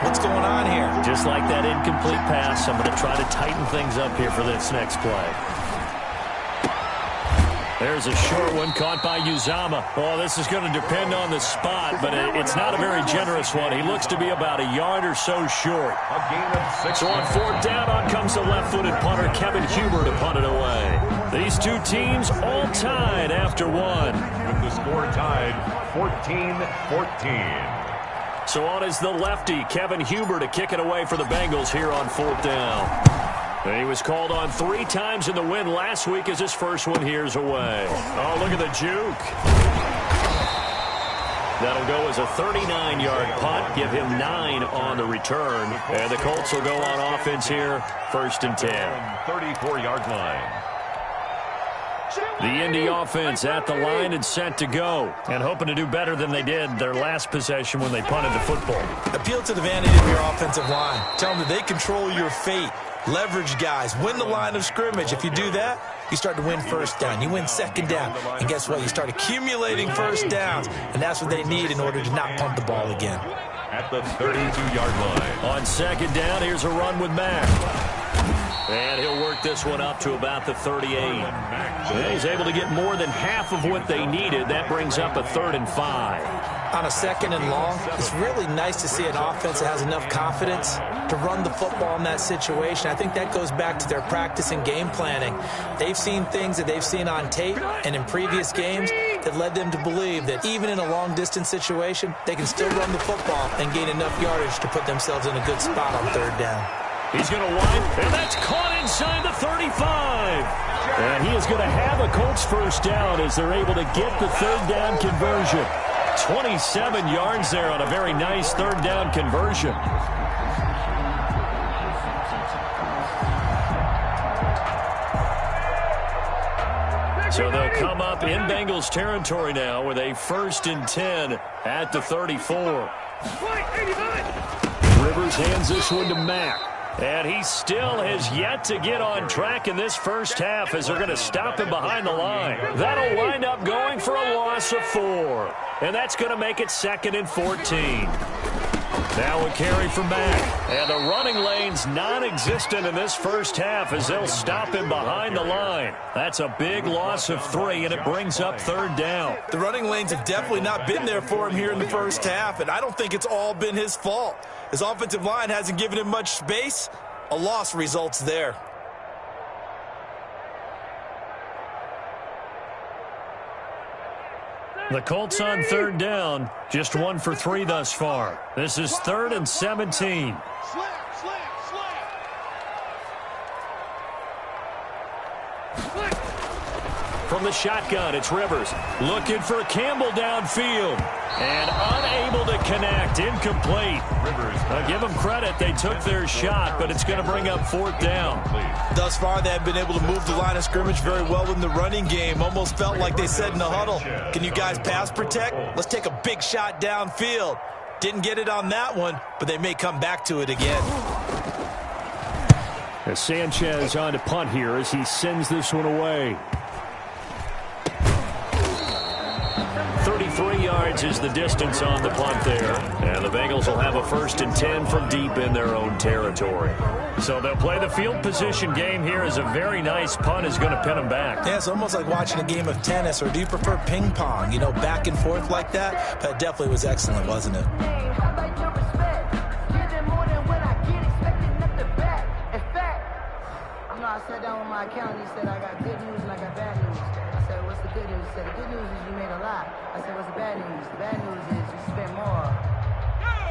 What's going on here? Just like that incomplete pass, I'm going to try to tighten things up here for this next play. There's a short one caught by Uzama. Oh, this is going to depend on the spot, but it's not a very generous one. He looks to be about a yard or so short. So on fourth down, on comes the left-footed punter, Kevin Huber, to punt it away. These two teams all tied after one. With the score tied 14-14. So on is the lefty, Kevin Huber, to kick it away for the Bengals here on fourth down. And he was called on 3 times in the win last week as his first one here's away. Oh, look at the juke. That'll go as a 39-yard punt, give him 9 on the return. And the Colts will go on offense here, 1st and 10. 34-yard line. The Indy offense at the line and set to go. And hoping to do better than they did their last possession when they punted the football. Appeal to the vanity of your offensive line. Tell them that they control your fate. Leverage guys. Win the line of scrimmage. If you do that, you start to win first down. You win second down. And guess what? You start accumulating first downs. And that's what they need in order to not punt the ball again. At the 32-yard line. On second down, here's a run with Mack. And he'll work this one up to about the 38. And he's able to get more than half of what they needed. That brings up a 3rd and 5. On a 2nd and long, it's really nice to see an offense that has enough confidence to run the football in that situation. I think that goes back to their practice and game planning. They've seen things that they've seen on tape and in previous games that led them to believe that even in a long-distance situation, they can still run the football and gain enough yardage to put themselves in a good spot on 3rd down. He's going to wind, and that's caught inside the 35. And he is going to have a Colts first down as they're able to get the 3rd down conversion. 27 yards there on a very nice 3rd down conversion. So they'll come up in Bengals territory now with a 1st and 10 at the 34. Rivers hands this one to Mack. And he still has yet to get on track in this first half as they're going to stop him behind the line. That'll wind up going for a loss of 4. And that's going to make it 2nd and 14. Now a carry for Mack. And the running lane's non-existent in this first half as they'll stop him behind the line. That's a big loss of 3, and it brings up 3rd down. The running lanes have definitely not been there for him here in the first half, and I don't think it's all been his fault. His offensive line hasn't given him much space. A loss results there. The Colts on 3rd down, just 1 for 3 thus far. This is 3rd and 17. From the shotgun, it's Rivers looking for Campbell downfield and unable to connect. Incomplete. Now give them credit. They took their shot, but it's going to bring up 4th down. Thus far, they have been able to move the line of scrimmage very well in the running game. Almost felt like they said in the huddle, can you guys pass protect? Let's take a big shot downfield. Didn't get it on that one, but they may come back to it again. As Sanchez on to punt here as he sends this one away. 33 yards is the distance on the punt there. And the Bengals will have a 1st and 10 from deep in their own territory. So they'll play the field position game here as a very nice punt is going to pin them back. Yeah, it's almost like watching a game of tennis, or do you prefer ping pong? You know, back and forth like that? But it definitely was excellent, wasn't it? I sat down with my accountant. He said, I got good news and I got bad news. I said, what's the good news? He said, the good news is you made a lot. I said, what's the bad news? The bad news is you spent more.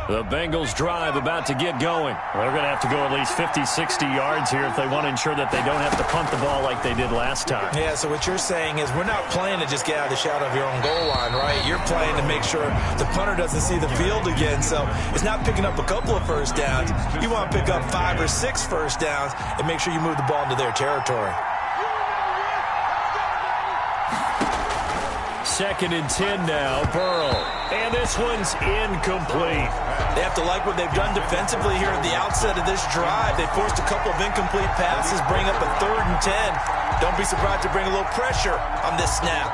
The Bengals drive about to get going. They're going to have to go at least 50, 60 yards here if they want to ensure that they don't have to punt the ball like they did last time. Yeah, so what you're saying is we're not playing to just get out of the shadow of your own goal line, right? You're playing to make sure the punter doesn't see the field again. So it's not picking up a couple of first downs. You want to pick up 5 or 6 first downs and make sure you move the ball into their territory. 2nd and 10 now, Burrow. And this one's incomplete. They have to like what they've done defensively here at the outset of this drive. They forced a couple of incomplete passes, bring up a 3rd and 10. Don't be surprised to bring a little pressure on this snap.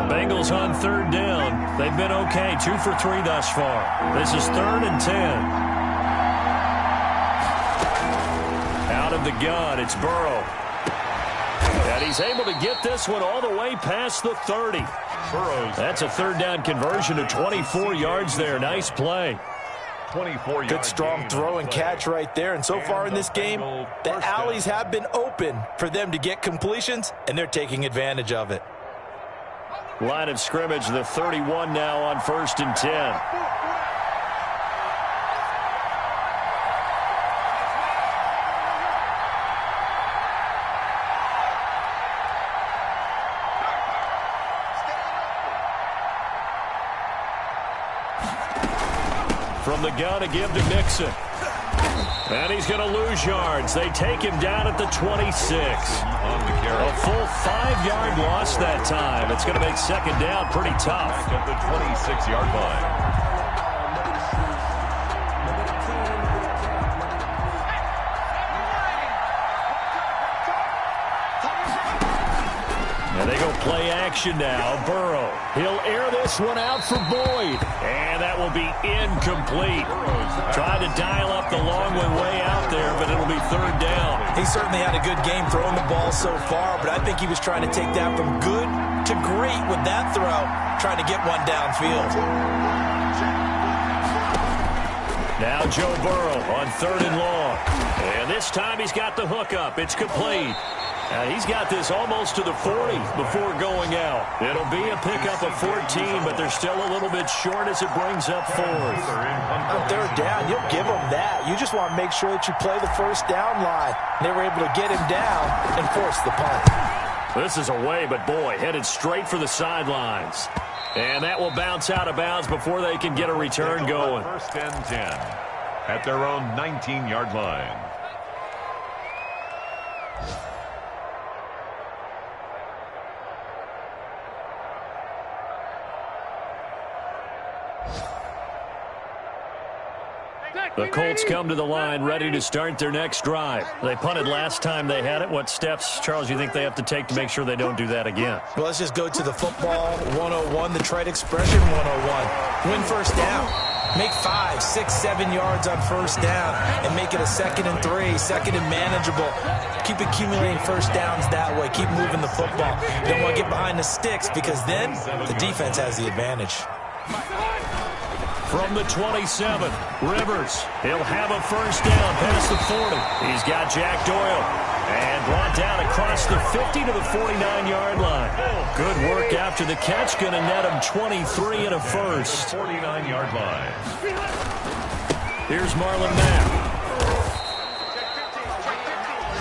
Bengals on third down, they've been okay. 2 for 3 thus far. This is 3rd and 10. Out of the gun, it's Burrow. And he's able to get this one all the way past the 30. That's a third down conversion to 24 yards there. Nice play. Good strong throw and catch right there. And so far in this game, the alleys have been open for them to get completions, and they're taking advantage of it. Line of scrimmage, the 31 now on 1st and 10. From the gun to give to Mixon. And he's going to lose yards. They take him down at the 26. A full 5-yard loss that time. It's going to make second down pretty tough. At the 26-yard line. And they go play action now. Burrow. He'll air this one out for Boyd. And that will be incomplete. Trying to dial up the long one way out there, but it'll be third down. He certainly had a good game throwing the ball so far, but I think he was trying to take that from good to great with that throw, trying to get one downfield. Now Joe Burrow on 3rd and long. And this time he's got the hook up. It's complete. He's got this almost to the 40 before going out. It'll be a pickup of 14, but they're still a little bit short as it brings up 4th. On 3rd down, you'll give them that. You just want to make sure that you play the first down line. They were able to get him down and force the punt. This is away, but boy, headed straight for the sidelines. And that will bounce out of bounds before they can get a return going. 1st and 10 at their own 19-yard line. The Colts come to the line ready to start their next drive. They punted last time they had it. What steps, Charles, you think they have to take to make sure they don't do that again? Well, let's just go to the football 101, the trade expression 101. Win first down. Make 5, 6, 7 yards on first down and make it a 2nd and 3, 2nd and manageable. Keep accumulating first downs that way. Keep moving the football. You don't want to get behind the sticks because then the defense has the advantage. From the 27, Rivers. He'll have a first down past the 40. He's got Jack Doyle. And brought down across the 50 to the 49-yard line. Good work after the catch. Going to net him 23 and a first. 49-yard line. Here's Marlon Mack.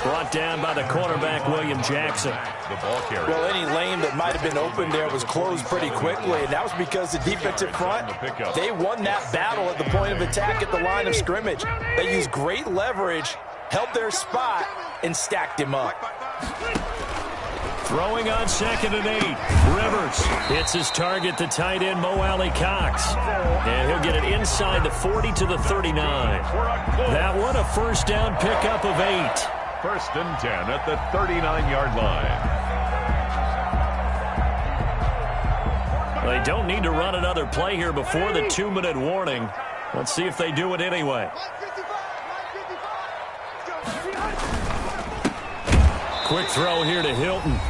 Brought down by the cornerback, William Jackson. The ball carrier. Well, any lane that might have been open there was closed pretty quickly, and that was because the defensive front, they won that battle at the point of attack at the line of scrimmage. They used great leverage, held their spot, and stacked him up. Throwing on 2nd and 8. Rivers hits his target, the tight end, Mo Alley Cox. And he'll get it inside the 40 to the 39. That one, a first down pickup of 8. 1st and 10 at the 39-yard line. They don't need to run another play here before the 2-minute warning. Let's see if they do it anyway. Quick throw here to Hilton.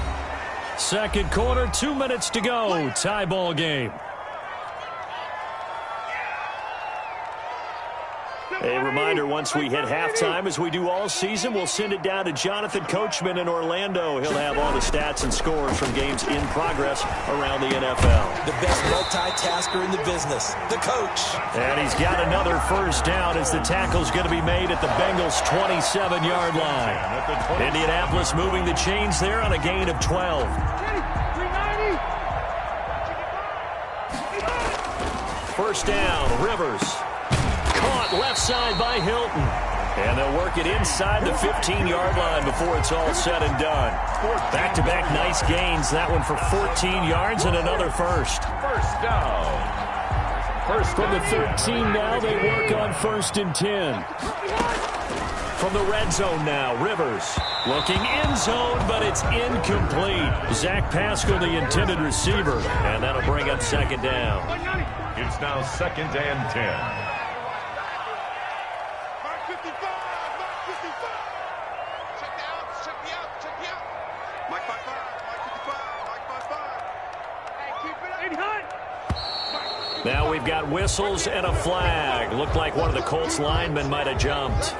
Second quarter, 2 minutes to go. Tie ball game. A reminder, once we hit halftime, as we do all season, we'll send it down to Jonathan Coachman in Orlando. He'll have all the stats and scores from games in progress around the NFL. The best multitasker in the business, the coach. And he's got another first down as the tackle's going to be made at the Bengals' 27-yard line. Indianapolis moving the chains there on a gain of 12. First down, Rivers. Caught left side by Hilton. And they'll work it inside the 15-yard line before it's all said and done. Back-to-back nice gains. That one for 14 yards and another first. First down. First from the 13 now, they work on 1st and 10. From the red zone now, Rivers looking end zone, but it's incomplete. Zach Pascal, the intended receiver, and that'll bring up 2nd down. It's now 2nd and 10. Now we've got whistles and a flag. Looked like one of the Colts linemen might have jumped.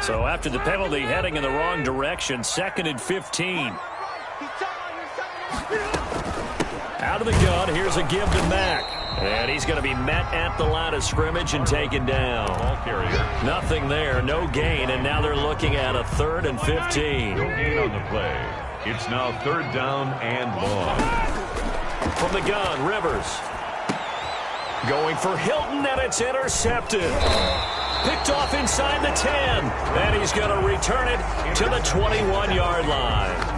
So after the penalty, heading in the wrong direction, 2nd and 15. Out of the gun, here's a give to Mack. And he's going to be met at the line of scrimmage and taken down. Ball carrier. Nothing there, no gain, and now they're looking at a 3rd and 15. No gain on the play. It's now 3rd down and long. From the gun, Rivers. Going for Hilton, and it's intercepted. Picked off inside the 10, and he's going to return it to the 21-yard line.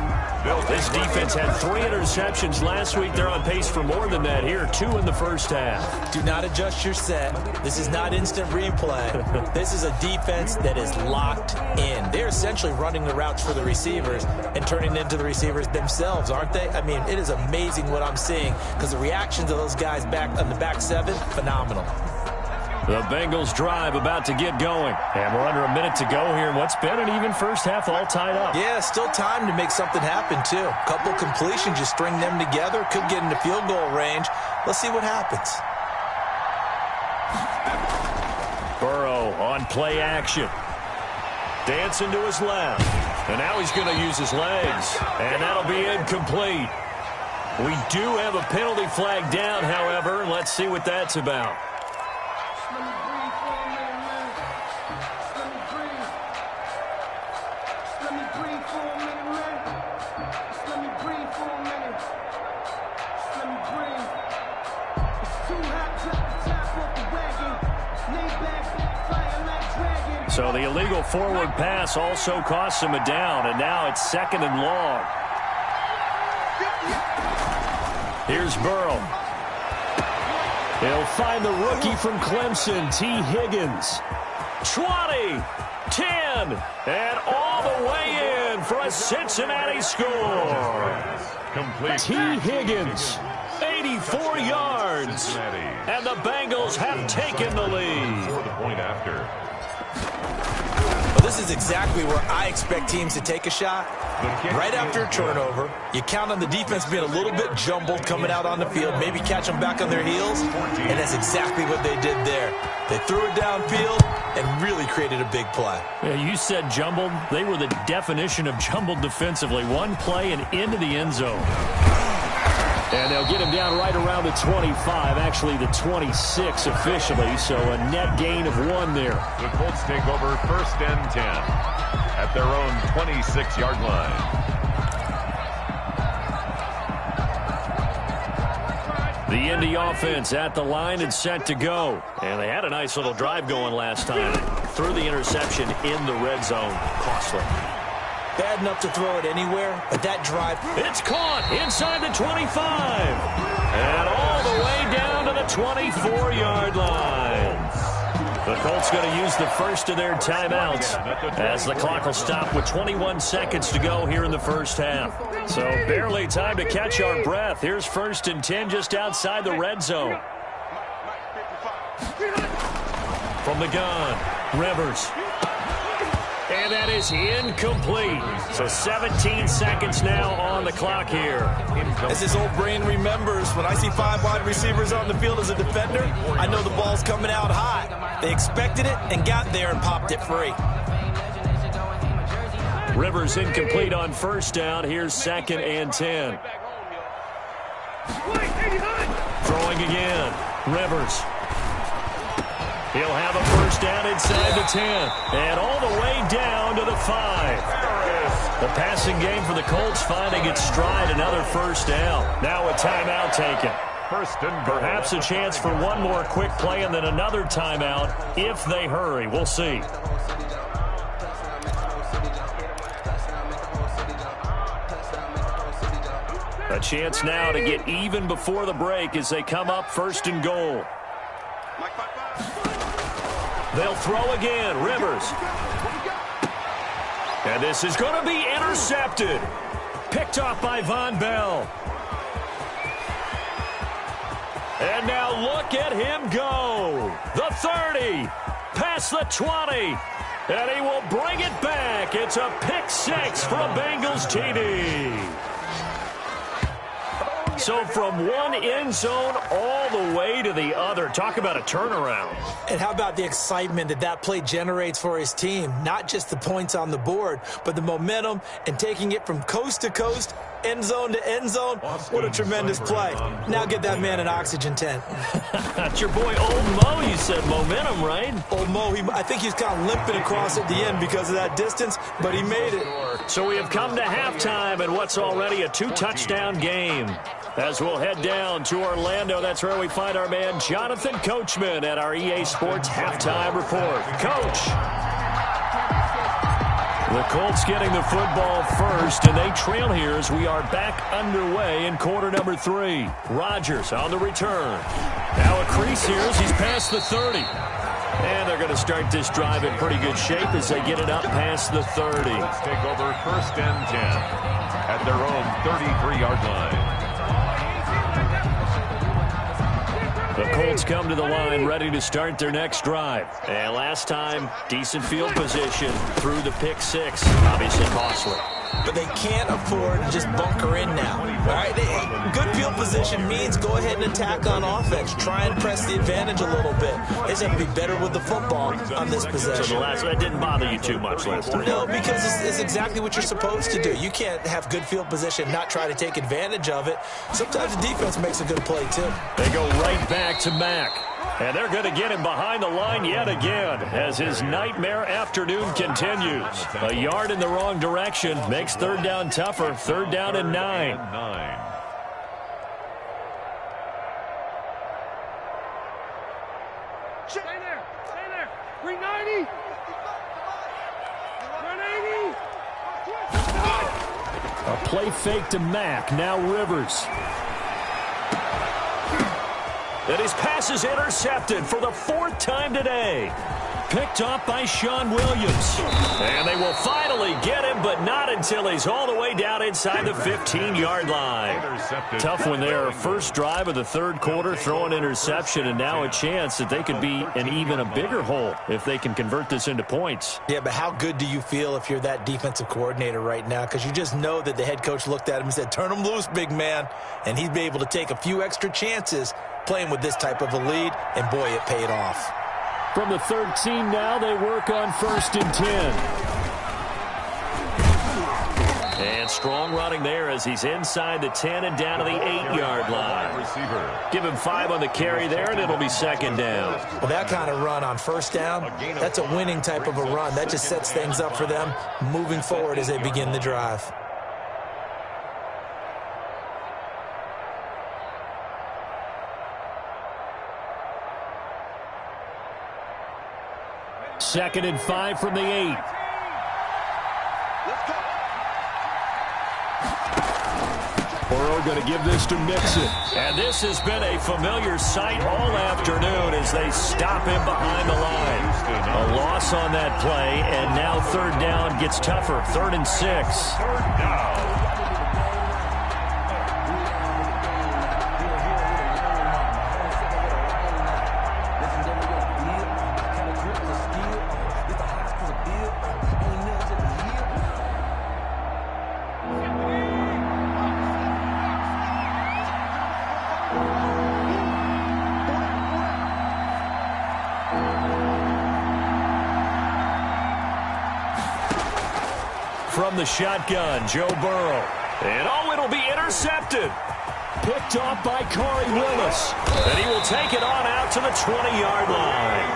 This defense had 3 interceptions last week. They're on pace for more than that here, 2 in the first half. Do not adjust your set. This is not instant replay. This is a defense that is locked in. They're essentially running the routes for the receivers and turning into the receivers themselves, aren't they? I mean, it is amazing what I'm seeing because the reactions of those guys back on the back 7, phenomenal. The Bengals drive about to get going. And we're under a minute to go here in what's been an even first half, all tied up. Yeah, still time to make something happen, too. A couple completions, just string them together. Could get into field goal range. Let's see what happens. Burrow on play action. Dancing to his left. And now he's going to use his legs. And that'll be incomplete. We do have a penalty flag down, however. Let's see what that's about. So the illegal forward pass also costs him a down, and now it's 2nd and long. Here's Burrow. He'll find the rookie from Clemson, T. Higgins. 20, 10, and all the way in for a Cincinnati score. Complete. T. Higgins, 84 yards, and the Bengals have taken the lead. For the point after. Well, this is exactly where I expect teams to take a shot. Right after a turnover, you count on the defense being a little bit jumbled coming out on the field, maybe catch them back on their heels, and that's exactly what they did there. They threw it downfield and really created a big play. Yeah, you said jumbled. They were the definition of jumbled defensively. One play and into the end zone. And they'll get him down right around the 25, actually the 26 officially, so a net gain of 1 there. The Colts take over 1st and 10 at their own 26-yard line. The Indy offense at the line and set to go. And they had a nice little drive going last time. Threw the interception in the red zone. Costly. Bad enough to throw it anywhere, but that drive... It's caught inside the 25. And all the way down to the 24-yard line. The Colts going to use the first of their timeouts as the clock will stop with 21 seconds to go here in the first half. So barely time to catch our breath. Here's 1st and 10 just outside the red zone. From the gun, Rivers. And that is incomplete. So 17 seconds now on the clock here. As his old brain remembers, when I see 5 wide receivers on the field as a defender, I know the ball's coming out high. They expected it and got there and popped it free. Rivers incomplete on 1st down. Here's 2nd and 10. Throwing again. Rivers. He'll have a 1st down inside the 10. And all the way down to the 5. The passing game for the Colts finding its stride. Another 1st down. Now a timeout taken. Perhaps a chance for one more quick play and then another timeout if they hurry. We'll see. A chance now to get even before the break as they come up 1st and goal. They'll throw again. Rivers. And this is going to be intercepted. Picked off by Von Bell. And now look at him go. The 30. Past the 20. And he will bring it back. It's a pick 6 for a Bengals TD. So from one end zone all the way to the other. Talk about a turnaround. And how about the excitement that play generates for his team? Not just the points on the board, but the momentum and taking it from coast to coast, end zone to end zone. What a tremendous play. Now get that man an oxygen tent. That's your boy Old Mo. You said momentum, right? Old Mo, I think he's kind of limping across at the end because of that distance, but he made it. So we have come to halftime in what's already a 2-touchdown game. As we'll head down to Orlando, that's where we find our man Jonathan Coachman at our EA Sports Halftime Report. Coach. The Colts getting the football first, and they trail here as we are back underway in quarter number 3. Rodgers on the return. Now a crease here as he's past the 30. And they're going to start this drive in pretty good shape as they get it up past the 30. Let's take over 1st and 10 at their own 33-yard line. The Colts come to the line ready to start their next drive. And last time, decent field position through the pick 6. Obviously costly. But they can't afford to just bunker in now. All right? Good field position means go ahead and attack on offense. Try and press the advantage a little bit. They just have to be better with the football on this possession. So that didn't bother you too much last time? No, because it's exactly what you're supposed to do. You can't have good field position and not try to take advantage of it. Sometimes the defense makes a good play, too. They go right back to Mack. And they're going to get him behind the line yet again as his nightmare afternoon continues. A yard in the wrong direction makes 3rd down tougher. 3rd down and 9. Stay there. Stay there. 390. 180. A play fake to Mack. Now Rivers. And his pass is intercepted for the 4th time today. Picked off by Sean Williams. And they will finally get him, but not until he's all the way down inside the 15-yard line. Tough one there. First drive of the 3rd quarter, throw an interception, and now a chance that they could be in even a bigger hole if they can convert this into points. Yeah, but how good do you feel if you're that defensive coordinator right now? Because you just know that the head coach looked at him and said, turn him loose, big man. And he'd be able to take a few extra chances playing with this type of a lead, and boy, it paid off. From the 13 now, they work on 1st and 10. And strong running there as he's inside the 10 and down to the 8-yard line. Give him 5 on the carry there, and it'll be 2nd down. Well, that kind of run on 1st down, that's a winning type of a run. That just sets things up for them moving forward as they begin the drive. Second and 5 from the 8. Burrow going to give this to Mixon. And this has been a familiar sight all afternoon as they stop him behind the line. A loss on that play, and now 3rd down gets tougher. 3rd and 6. 3rd down. From the shotgun, Joe Burrow. And it'll be intercepted. Picked off by Corey Willis. And he will take it on out to the 20-yard line.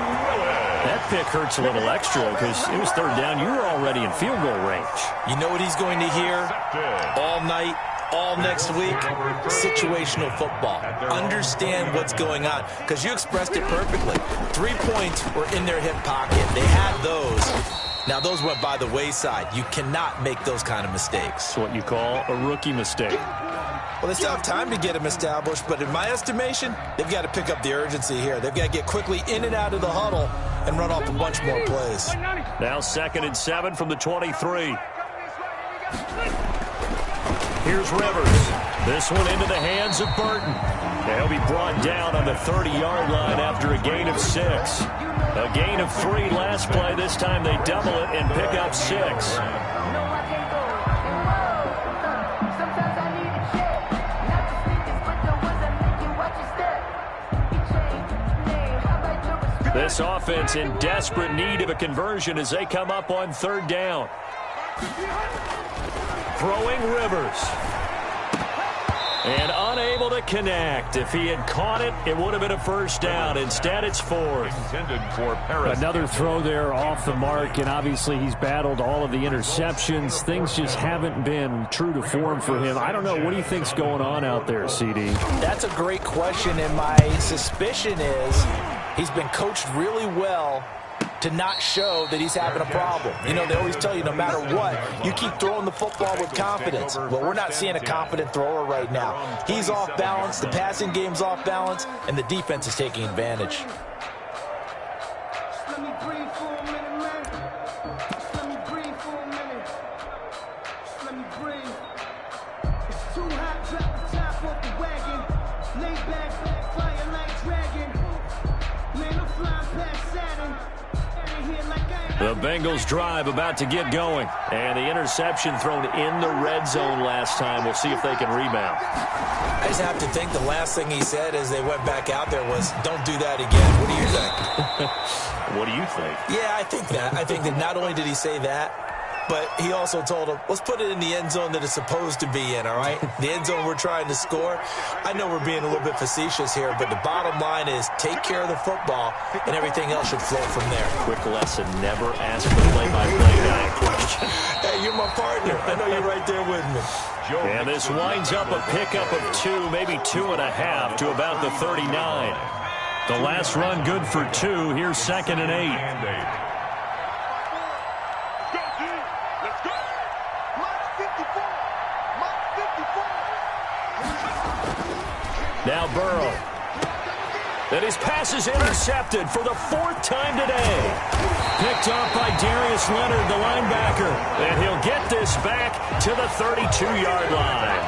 That pick hurts a little extra because it was 3rd down. You were already in field goal range. You know what he's going to hear all night, all next week? Situational football. Understand what's going on, because you expressed it perfectly. 3 points were in their hip pocket. They had those. Now, those went by the wayside. You cannot make those kind of mistakes. It's what you call a rookie mistake. Well, they still have time to get him established, but in my estimation, they've got to pick up the urgency here. They've got to get quickly in and out of the huddle and run off a bunch more plays. Now 2nd and 7 from the 23. Here's Rivers. This one into the hands of Burton. He'll be brought down on the 30-yard line after a gain of 6. A gain of 3 last play. This time they double it and pick up 6. This offense in desperate need of a conversion as they come up on 3rd down. Throwing Rivers. And unable to connect. If he had caught it, it would have been a 1st down. Instead, it's 4th. Intended for Paris. Another throw there off the mark, and obviously he's battled all of the interceptions. Things just haven't been true to form for him. I don't know. What do you think's going on out there, CD? That's a great question, and my suspicion is he's been coached really well to not show that he's having a problem. You know, they always tell you no matter what, you keep throwing the football with confidence. Well, we're not seeing a confident thrower right now. He's off balance, the passing game's off balance, and the defense is taking advantage. Let me breathe for a minute, man. Let me breathe for a minute. Let me breathe. It's too hot, drop the top off the wagon. Lay back, fire like dragon. Man, I'm flying past Saturn. The Bengals drive about to get going. And the interception thrown in the red zone last time. We'll see if they can rebound. I just have to think the last thing he said as they went back out there was, don't do that again. What do you think? What do you think? Yeah, I think that. I think that not only did he say that, but he also told him, let's put it in the end zone that it's supposed to be in, all right? The end zone we're trying to score. I know we're being a little bit facetious here, but the bottom line is take care of the football, and everything else should flow from there. Quick lesson, never ask the play-by-play guy a question. Hey, you're my partner. I know you're right there with me. And this winds up a pickup of 2, maybe 2.5 to about the 39. The last run good for 2. Here's 2nd and 8. Now Burrow. Then his pass is intercepted for the 4th time today. Picked off by Darius Leonard, the linebacker. And he'll get this back to the 32-yard line.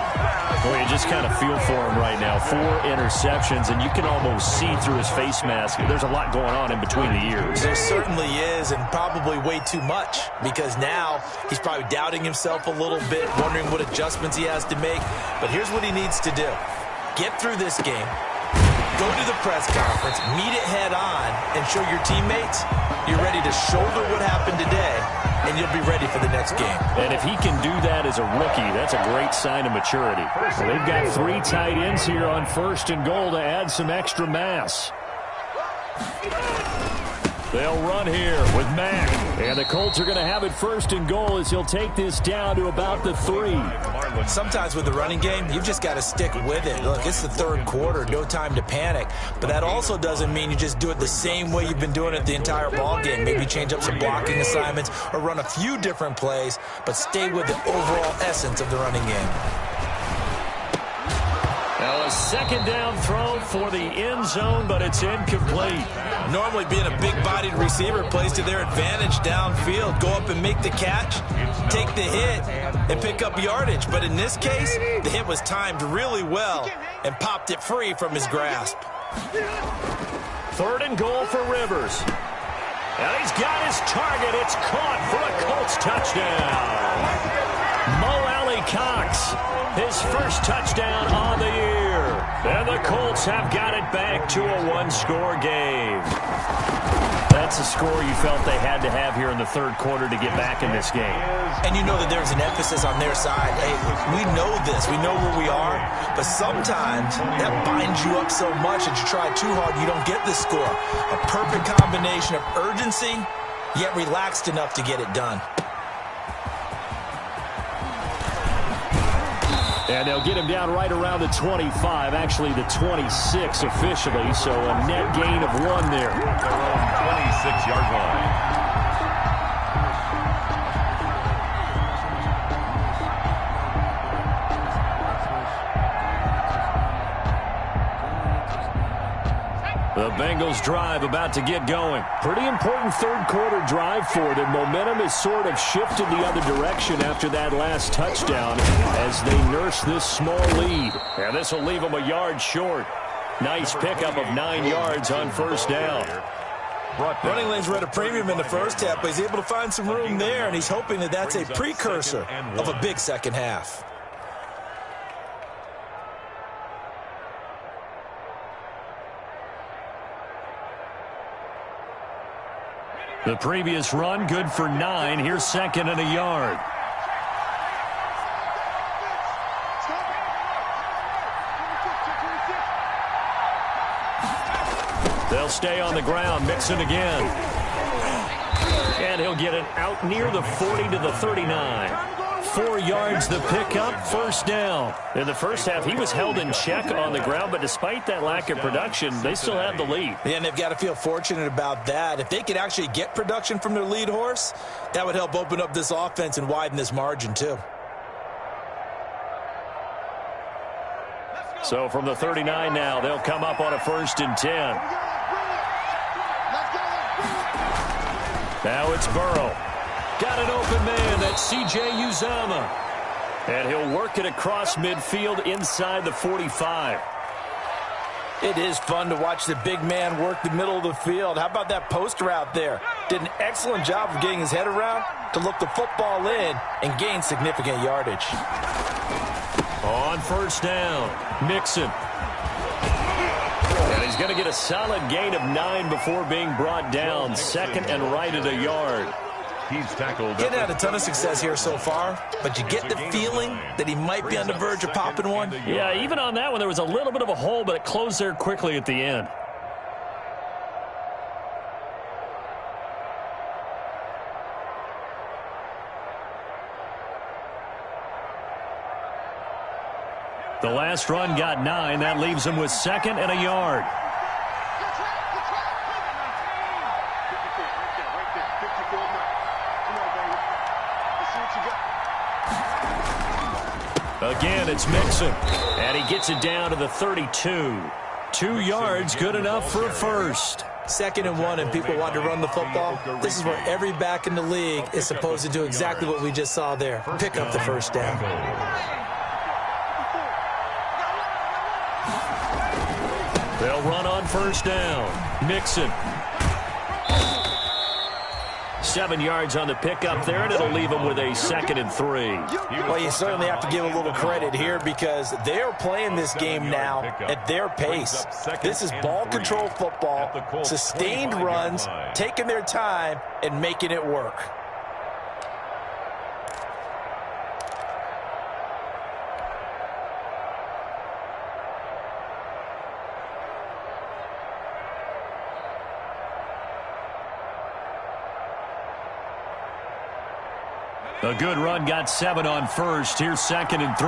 Boy, you just kind of feel for him right now. 4 interceptions, and you can almost see through his face mask. There's a lot going on in between the ears. There certainly is, and probably way too much, because now he's probably doubting himself a little bit, wondering what adjustments he has to make. But here's what he needs to do. Get through this game, go to the press conference, meet it head on, and show your teammates you're ready to shoulder what happened today, and you'll be ready for the next game. And if he can do that as a rookie, that's a great sign of maturity. Well, they've got 3 tight ends here on 1st and goal to add some extra mass. They'll run here with Mack. And the Colts are going to have it 1st and goal as he'll take this down to about the 3. Sometimes with the running game, you've just got to stick with it. Look, it's the 3rd quarter, no time to panic. But that also doesn't mean you just do it the same way you've been doing it the entire ball game. Maybe change up some blocking assignments or run a few different plays, but stay with the overall essence of the running game. Now a 2nd down throw for the end zone, but it's incomplete. Normally being a big-bodied receiver plays to their advantage downfield. Go up and make the catch, take the hit, and pick up yardage. But in this case, the hit was timed really well and popped it free from his grasp. 3rd and goal for Rivers. And he's got his target. It's caught for a Colts touchdown. Mo Alley-Cox, his 1st touchdown on the year. And the Colts have got it back to a 1-score game. That's a score you felt they had to have here in the 3rd quarter to get back in this game. And you know that there's an emphasis on their side. Hey, we know this. We know where we are. But sometimes that binds you up so much that you try too hard, you don't get the score. A perfect combination of urgency, yet relaxed enough to get it done. And they'll get him down right around the 25, actually the 26 officially, so a net gain of 1 there. Their own 26-yard line. The Bengals drive about to get going. Pretty important third quarter drive for them. Momentum has sort of shifted the other direction after that last touchdown as they nurse this small lead. And this will leave them a yard short. Nice pickup of 9 yards on first down. Running lanes were at a premium in the first half, but he's able to find some room there, and he's hoping that that's a precursor of a big second half. The previous run, good for 9. Here's second and a yard. They'll stay on the ground. Mixon again. And he'll get it out near the 40 to the 39. 4 yards the pickup, first down. In the first half, he was held in check on the ground, but despite that lack of production, they still have the lead. Yeah, and they've got to feel fortunate about that. If they could actually get production from their lead horse, that would help open up this offense and widen this margin too. So from the 39 now, they'll come up on a 1st and 10. Now it's Burrow. Got an open man. That's C.J. Uzomah. And he'll work it across midfield inside the 45. It is fun to watch the big man work the middle of the field. How about that post route there? Did an excellent job of getting his head around to look the football in and gain significant yardage. On first down, Mixon. And he's going to get a solid gain of 9 before being brought down. Second and right at a yard. He's tackled. Getting had a ton of success here so far, but you get the feeling that he might be on the verge of popping one. Yeah, even on that one, there was a little bit of a hole, but it closed there quickly at the end. The last run got 9. That leaves him with second and a yard. Again, it's Mixon, and he gets it down to the 32. 2 yards, good enough for a first. 2nd and 1, and people want to run the football. This is where every back in the league is supposed to do exactly what we just saw there. Pick up the first down. They'll run on first down. Mixon. 7 yards on the pickup there, and it'll leave them with a 2nd and 3. Well, you certainly have to give a little credit here because they're playing this game now at their pace. This is ball control football, sustained runs, taking their time, and making it work. A good run, got 7 on first. Here's 2nd and 3.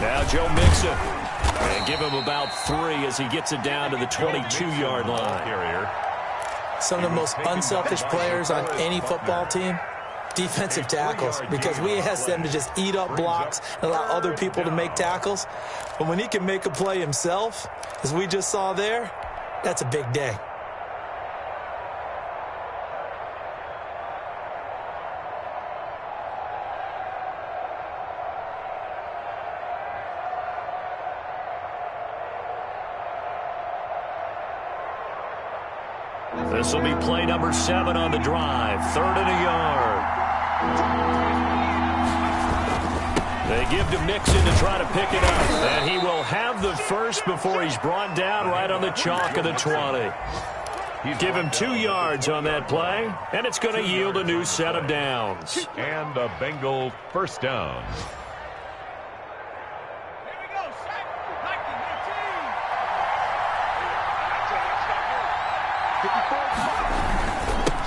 Now Joe Mixon. And give him about 3 as he gets it down to the 22-yard line. Some of the most unselfish players on any football team, defensive tackles, because we ask them to just eat up blocks and allow other people to make tackles. But when he can make a play himself, as we just saw there, that's a big day. This will be play number 7 on the drive. 3rd and a yard. They give to Mixon to try to pick it up. And he will have the first before he's brought down right on the chalk of the 20. Give him 2 yards on that play, and it's going to yield a new set of downs. And a Bengal first down.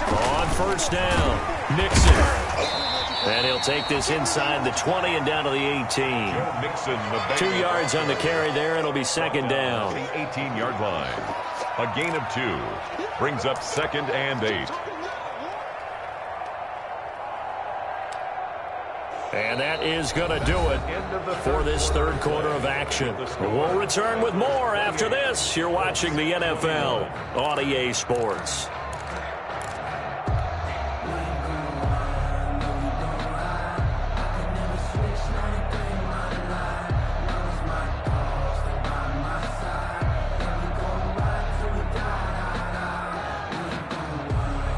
On first down, Mixon. And he'll take this inside the 20 and down to the 18. 2 yards on the carry there. It'll be 2nd down. The 18-yard line. A gain of 2. Brings up 2nd and 8. And that is going to do it for this third quarter of action. We'll return with more after this. You're watching the NFL on EA Sports.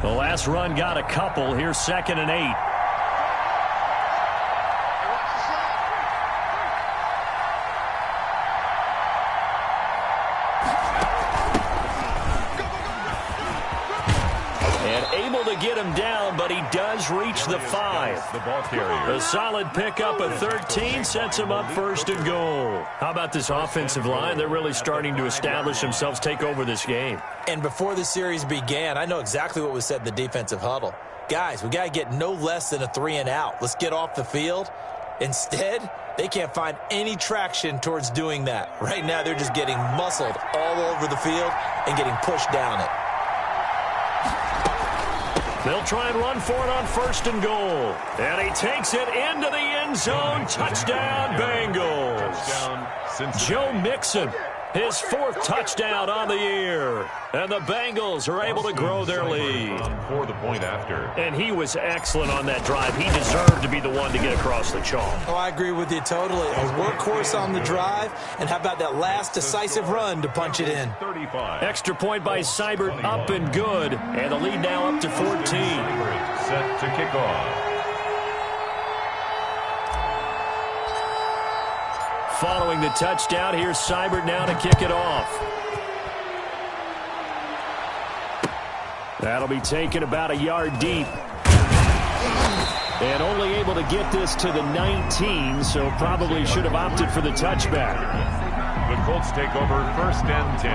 The last run got a couple. Here's 2nd and 8. To get him down, but he does reach the 5. The ball carrier. A solid pickup of 13 sets him up 1st and goal. How about this offensive line? They're really starting to establish themselves, take over this game. And before the series began, I know exactly what was said in the defensive huddle. Guys, we got to get no less than a 3 and out. Let's get off the field. Instead, they can't find any traction towards doing that. Right now, they're just getting muscled all over the field and getting pushed down it. They'll try and run for it on 1st and goal. And he takes it into the end zone. Touchdown, Bengals. Joe Mixon, his 4th touchdown on the year. And the Bengals are able to grow their lead. For the point after. And he was excellent on that drive. He deserved to be the one to get across the chalk. Oh, I agree with you totally. A workhorse on the drive. And how about that last decisive run to punch it in? 35. Extra point by Seibert, up and good. And the lead now up to 14. Set to kick off. Following the touchdown, here's Seibert now to kick it off. That'll be taken about a yard deep. And only able to get this to the 19, so probably should have opted for the touchback. The Colts take over 1st and 10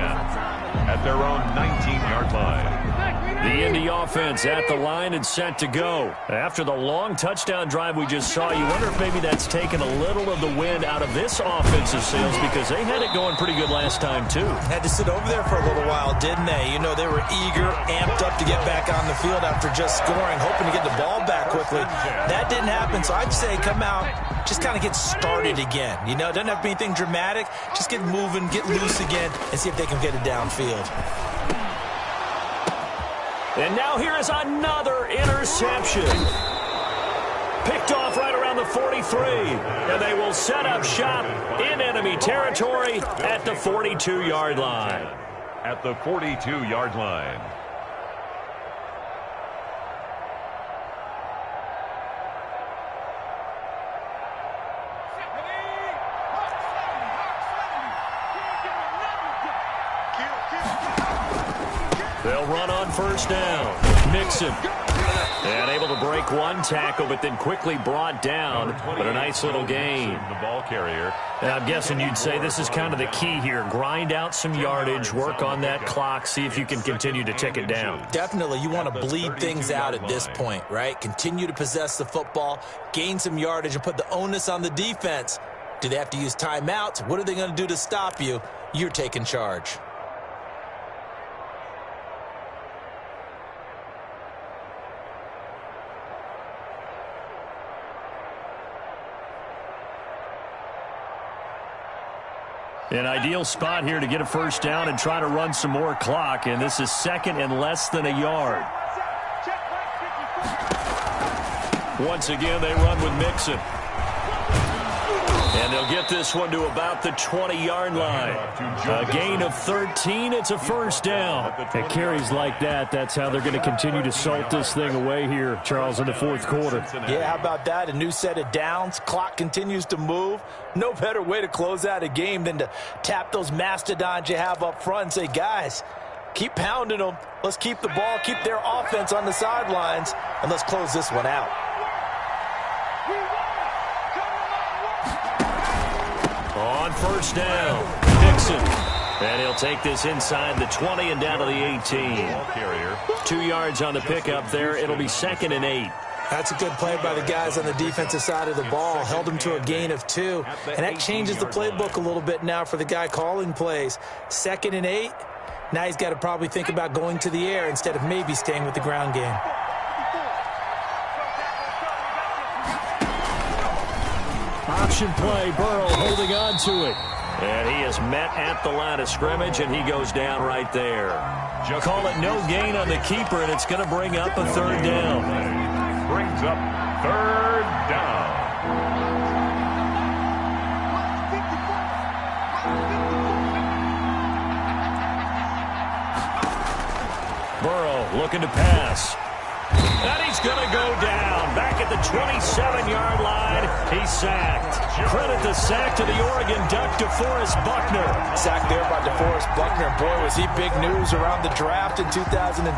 at their own 19-yard line. The Indy offense at the line and set to go. After the long touchdown drive we just saw, you wonder if maybe that's taken a little of the wind out of this offensive sails, because they had it going pretty good last time, too. Had to sit over there for a little while, didn't they? You know, they were eager, amped up to get back on the field after just scoring, hoping to get the ball back quickly. That didn't happen, so I'd say come out, just kind of get started again. You know, it doesn't have to be anything dramatic. Just get moving, get loose again, and see if they can get it downfield. And now here is another interception. Picked off right around the 43. And they will set up shop in enemy territory at the 42-yard line. At the 42-yard line. They'll run on 1st down. Mixon. And able to break one tackle, but then quickly brought down. But a nice little gain. The ball carrier. And I'm guessing you'd say this is kind of the key here. Grind out some yardage, work on that clock, see if you can continue to tick it down. Definitely. You want to bleed things out at this point, right? Continue to possess the football, gain some yardage, and put the onus on the defense. Do they have to use timeouts? What are they going to do to stop you? You're taking charge. An ideal spot here to get a 1st down and try to run some more clock, and this is 2nd and less than a yard. Once again, they run with Mixon. And they'll get this one to about the 20-yard line. A gain of 13, it's a 1st down. At carries like that, that's how they're going to continue to salt this thing away here, Charles, in the 4th quarter. Yeah, how about that? A new set of downs. Clock continues to move. No better way to close out a game than to tap those mastodons you have up front and say, guys, keep pounding them. Let's keep the ball, keep their offense on the sidelines, and let's close this one out. On 1st down, Dixon. And he'll take this inside the 20 and down to the 18. 2 yards on the pickup there. It'll be 2nd and 8. That's a good play by the guys on the defensive side of the ball. Held him to a gain of 2. And that changes the playbook a little bit now for the guy calling plays. 2nd and 8. Now he's got to probably think about going to the air instead of maybe staying with the ground game. option play. Burrow holding on to it. And he is met at the line of scrimmage, and he goes down right there. Call it no gain on the keeper, and it's going to bring up a third down. Brings up third down. Burrow looking to pass. And he's going to go down. Back at the 27-yard line, he's sacked. Credit the sack to the Oregon Duck, DeForest Buckner. Sacked there by DeForest Buckner. Boy, was he big news around the draft in 2020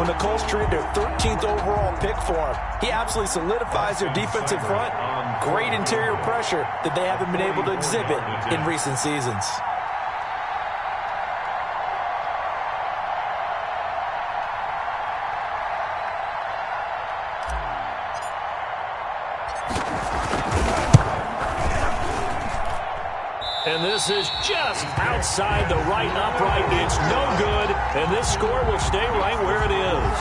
when the Colts traded their 13th overall pick for him. He absolutely solidifies their defensive front. Great interior pressure that they haven't been able to exhibit in recent seasons. And this is just outside the right upright. It's no good, and this score will stay right where it is.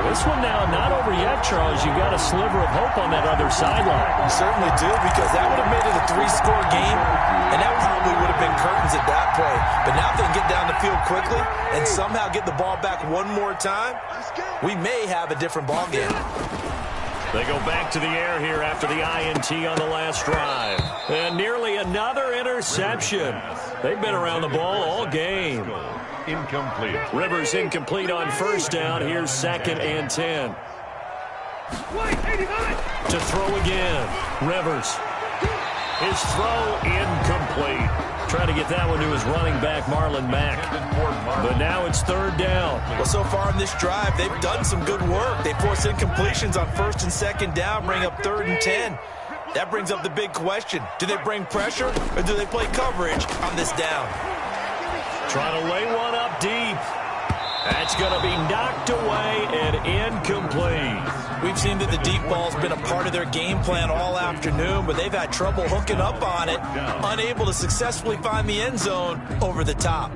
This one now not over yet, Charles. You've got a sliver of hope on that other sideline. You certainly do, because that would have made it a 3-score game, and that probably would have been curtains at that point. But now if they can get down the field quickly and somehow get the ball back one more time, we may have a different ball game. They go back to the air here after the INT on the last drive. And nearly another interception. They've been around the ball all game. Incomplete. Rivers incomplete on first down. Here's 2nd and 10. To throw again. Rivers. His throw incomplete. Trying to get that one to his running back, Marlon Mack. But now it's 3rd down. Well, so far in this drive, they've done some good work. They force incompletions on 1st and 2nd down, bring up 3rd and 10. That brings up the big question. Do they bring pressure, or do they play coverage on this down? Trying to lay one up deep. That's going to be knocked away and incomplete. We've seen that the deep ball's been a part of their game plan all afternoon, but they've had trouble hooking up on it, unable to successfully find the end zone over the top.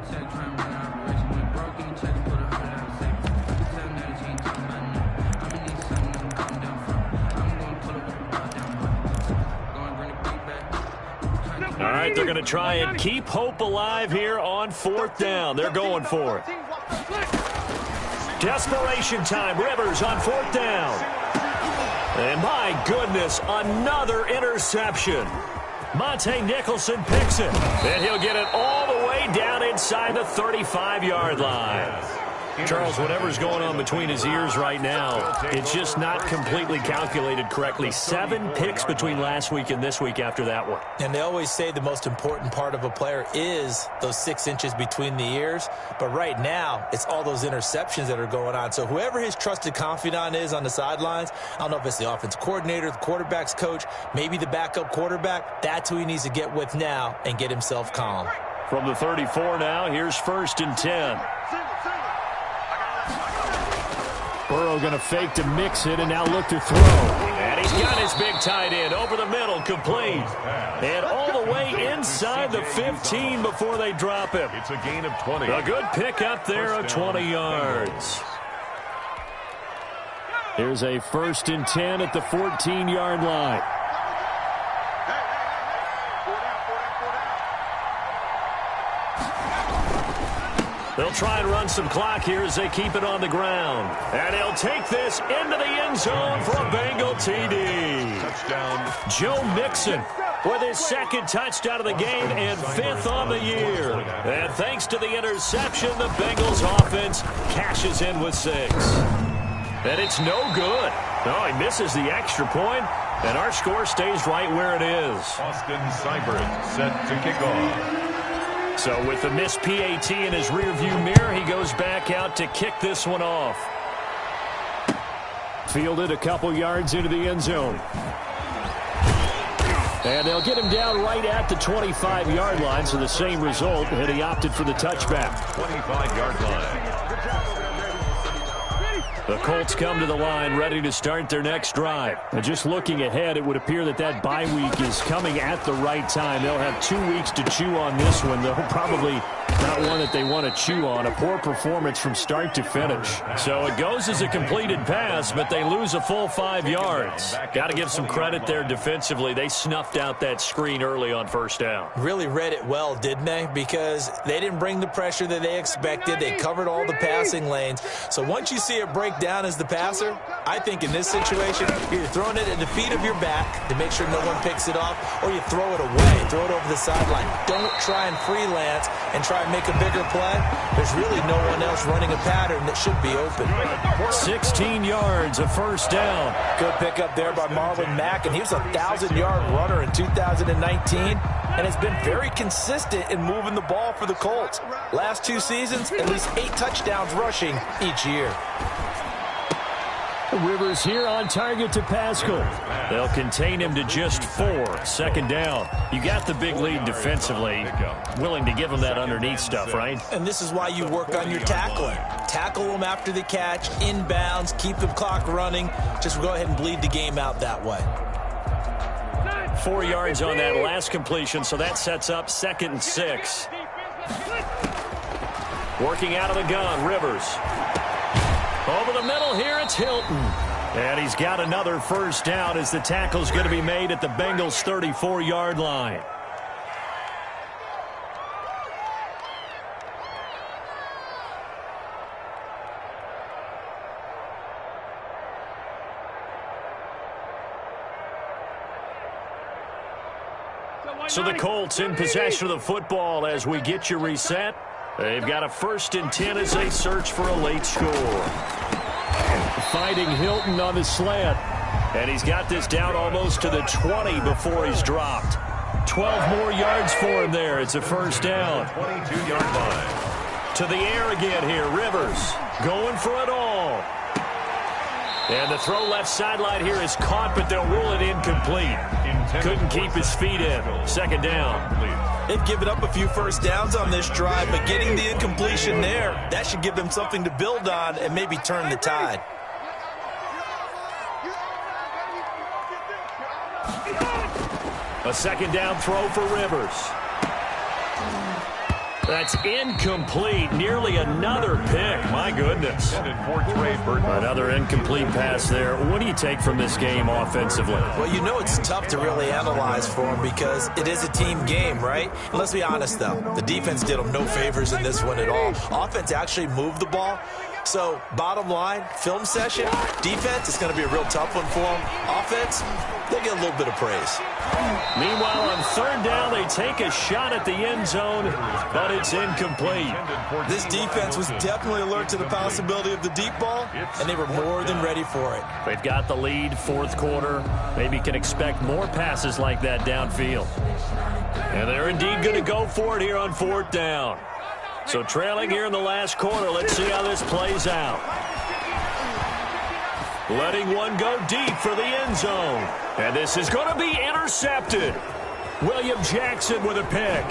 All right, they're going to try and keep hope alive here on 4th down. They're going for it. Desperation time. Rivers on 4th down. And my goodness, another interception. Monte Nicholson picks it. And he'll get it all the way down inside the 35-yard line. Charles, whatever's going on between his ears right now, it's just not completely calculated correctly. 7 picks between last week and this week after that one. And they always say the most important part of a player is those 6 inches between the ears. But right now, it's all those interceptions that are going on. So whoever his trusted confidant is on the sidelines, I don't know if it's the offense coordinator, the quarterback's coach, maybe the backup quarterback, that's who he needs to get with now and get himself calm. From the 34 now, here's 1st and 10. Burrow going to fake to mix it and now look to throw. And he's got his big tight end over the middle, complete. And all the way inside the 15 before they drop him. It's a gain of 20. A good pick up there of 20 yards. Here's a 1st and 10 at the 14-yard line. They'll try and run some clock here as they keep it on the ground. And he'll take this into the end zone for a Bengal TD. Touchdown. Joe Mixon with his 2nd touchdown of the game and 5th on the year. And thanks to the interception, the Bengals offense cashes in with 6. And it's no good. No, he misses the extra point, and our score stays right where it is. Austin Seibert set to kick off. So with the missed PAT in his rearview mirror, he goes back out to kick this one off. Fielded a couple yards into the end zone. And they'll get him down right at the 25-yard line, so the same result, and he opted for the touchback. 25-yard line. The Colts come to the line ready to start their next drive. And just looking ahead, it would appear that that bye week is coming at the right time. They'll have 2 weeks to chew on this one. They'll probably not one that they want to chew on. A poor performance from start to finish. So it goes as a completed pass, but they lose a full 5 yards. Got to give some credit there defensively. They snuffed out that screen early on first down. Really read it well, didn't they? Because they didn't bring the pressure that they expected. They covered all the passing lanes. So once you see it break down as the passer, I think in this situation, you're either throwing it at the feet of your back to make sure no one picks it off, or you throw it away, throw it over the sideline. Don't try and freelance and try and make a bigger play. There's really no one else running a pattern that should be open. 16 yards, a first down. Good pickup there by Marlon Mack, and he was a 1,000-yard runner in 2019 and has been very consistent in moving the ball for the Colts. Last 2 seasons, at least 8 touchdowns rushing each year. Rivers here on target to Pascal. They'll contain him to just 4. Second down. You got the big lead defensively. Willing to give him that underneath stuff, right? And this is why you work on your tackling. Tackle them after the catch, inbounds, keep the clock running. Just go ahead and bleed the game out that way. 4 yards on that last completion, so that sets up 2nd and 6. Working out of the gun, Rivers. Over the middle here, it's Hilton. And he's got another first down as the tackle's going to be made at the Bengals' 34-yard line. So the Colts in possession of the football as we get you reset. They've got a 1st and 10 as they search for a late score. Fighting Hilton on the slant. And he's got this down almost to the 20 before he's dropped. 12 more yards for him there. It's a first down. 22-yard line. To the air again here. Rivers going for it all. And the throw left sideline here is caught, but they'll rule it incomplete. Couldn't keep his feet in. Second down. They've given up a few first downs on this drive, but getting the incompletion there, that should give them something to build on and maybe turn the tide. A second down throw for Rivers. That's incomplete. Nearly another pick. My goodness. Another incomplete pass there. What do you take from this game offensively? Well, you know it's tough to really analyze for them because it is a team game, right? And let's be honest, though. The defense did them no favors in this one at all. Offense actually moved the ball. So, bottom line, film session, defense, it's going to be a real tough one for them. Offense, they get a little bit of praise. Meanwhile, on third down, they take a shot at the end zone, but it's incomplete. This defense was definitely alert to the possibility of the deep ball, and they were more than ready for it. They've got the lead, 4th quarter. Maybe can expect more passes like that downfield. And they're indeed going to go for it here on 4th down. So trailing here in the last quarter. Let's see how this plays out. Letting one go deep for the end zone. And this is going to be intercepted. William Jackson with a pick.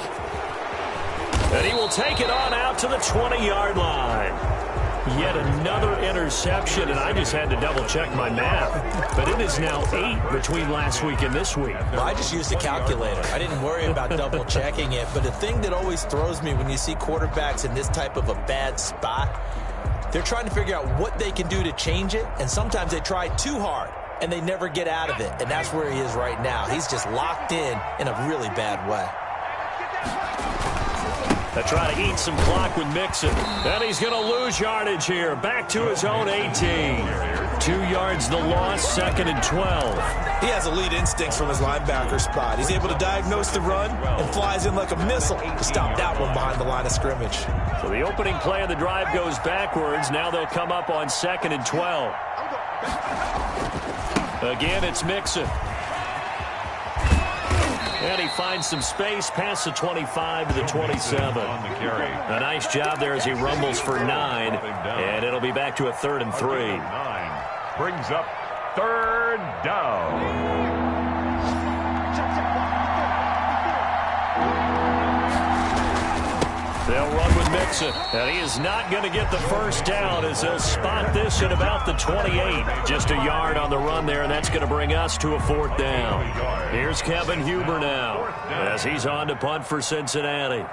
And he will take it on out to the 20-yard line. Yet another interception, and I just had to double-check my math. But it is now 8 between last week and this week. Well, I just used a calculator. I didn't worry about double-checking it. But the thing that always throws me when you see quarterbacks in this type of a bad spot, they're trying to figure out what they can do to change it, and sometimes they try too hard, and they never get out of it. And that's where he is right now. He's just locked in a really bad way. They try to eat some clock with Mixon. And he's going to lose yardage here. Back to his own 18. 2 yards the loss, 2nd and 12. He has elite instincts from his linebacker spot. He's able to diagnose the run and flies in like a missile to stop that one behind the line of scrimmage. So the opening play of the drive goes backwards. Now they'll come up on 2nd and 12. Again, it's Mixon. And he finds some space past the 25 to the 27. A nice job there as he rumbles for 9. And it'll be back to a 3rd and 3. 9 brings up 3rd down. They'll run with Mixon. And he is not going to get the first down as they'll spot this at about the 28. Just a yard on the run there, and that's going to bring us to a 4th down. Here's Kevin Huber now as he's on to punt for Cincinnati.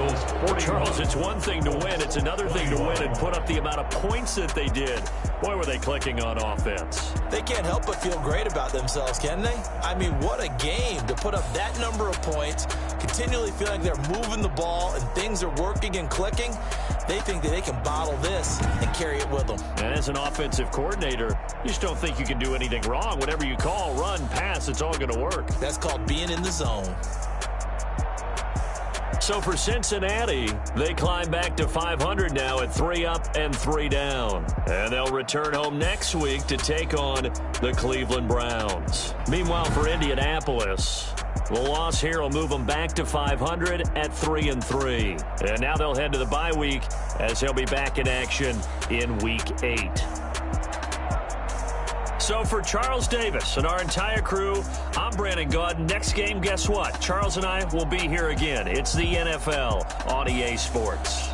Eagles 41. Charles, it's one thing to win. It's another thing to win and put up the amount of points that they did. Boy, were they clicking on offense. They can't help but feel great about themselves, can they? I mean, what a game to put up that number of points, continually feeling like they're moving the ball and things are working and clicking. They think that they can bottle this and carry it with them. And as an offensive coordinator, you just don't think you can do anything wrong. Whatever you call, run, pass, it's all going to work. That's called being in the zone. So for Cincinnati, they climb back to 500 now at 3 up and 3 down. And they'll return home next week to take on the Cleveland Browns. Meanwhile, for Indianapolis, the loss here will move them back to 500 at 3-3. And now they'll head to the bye week as they'll be back in action in Week 8. So for Charles Davis and our entire crew, I'm Brandon Gaudin. Next game, guess what? Charles and I will be here again. It's the NFL on EA Sports.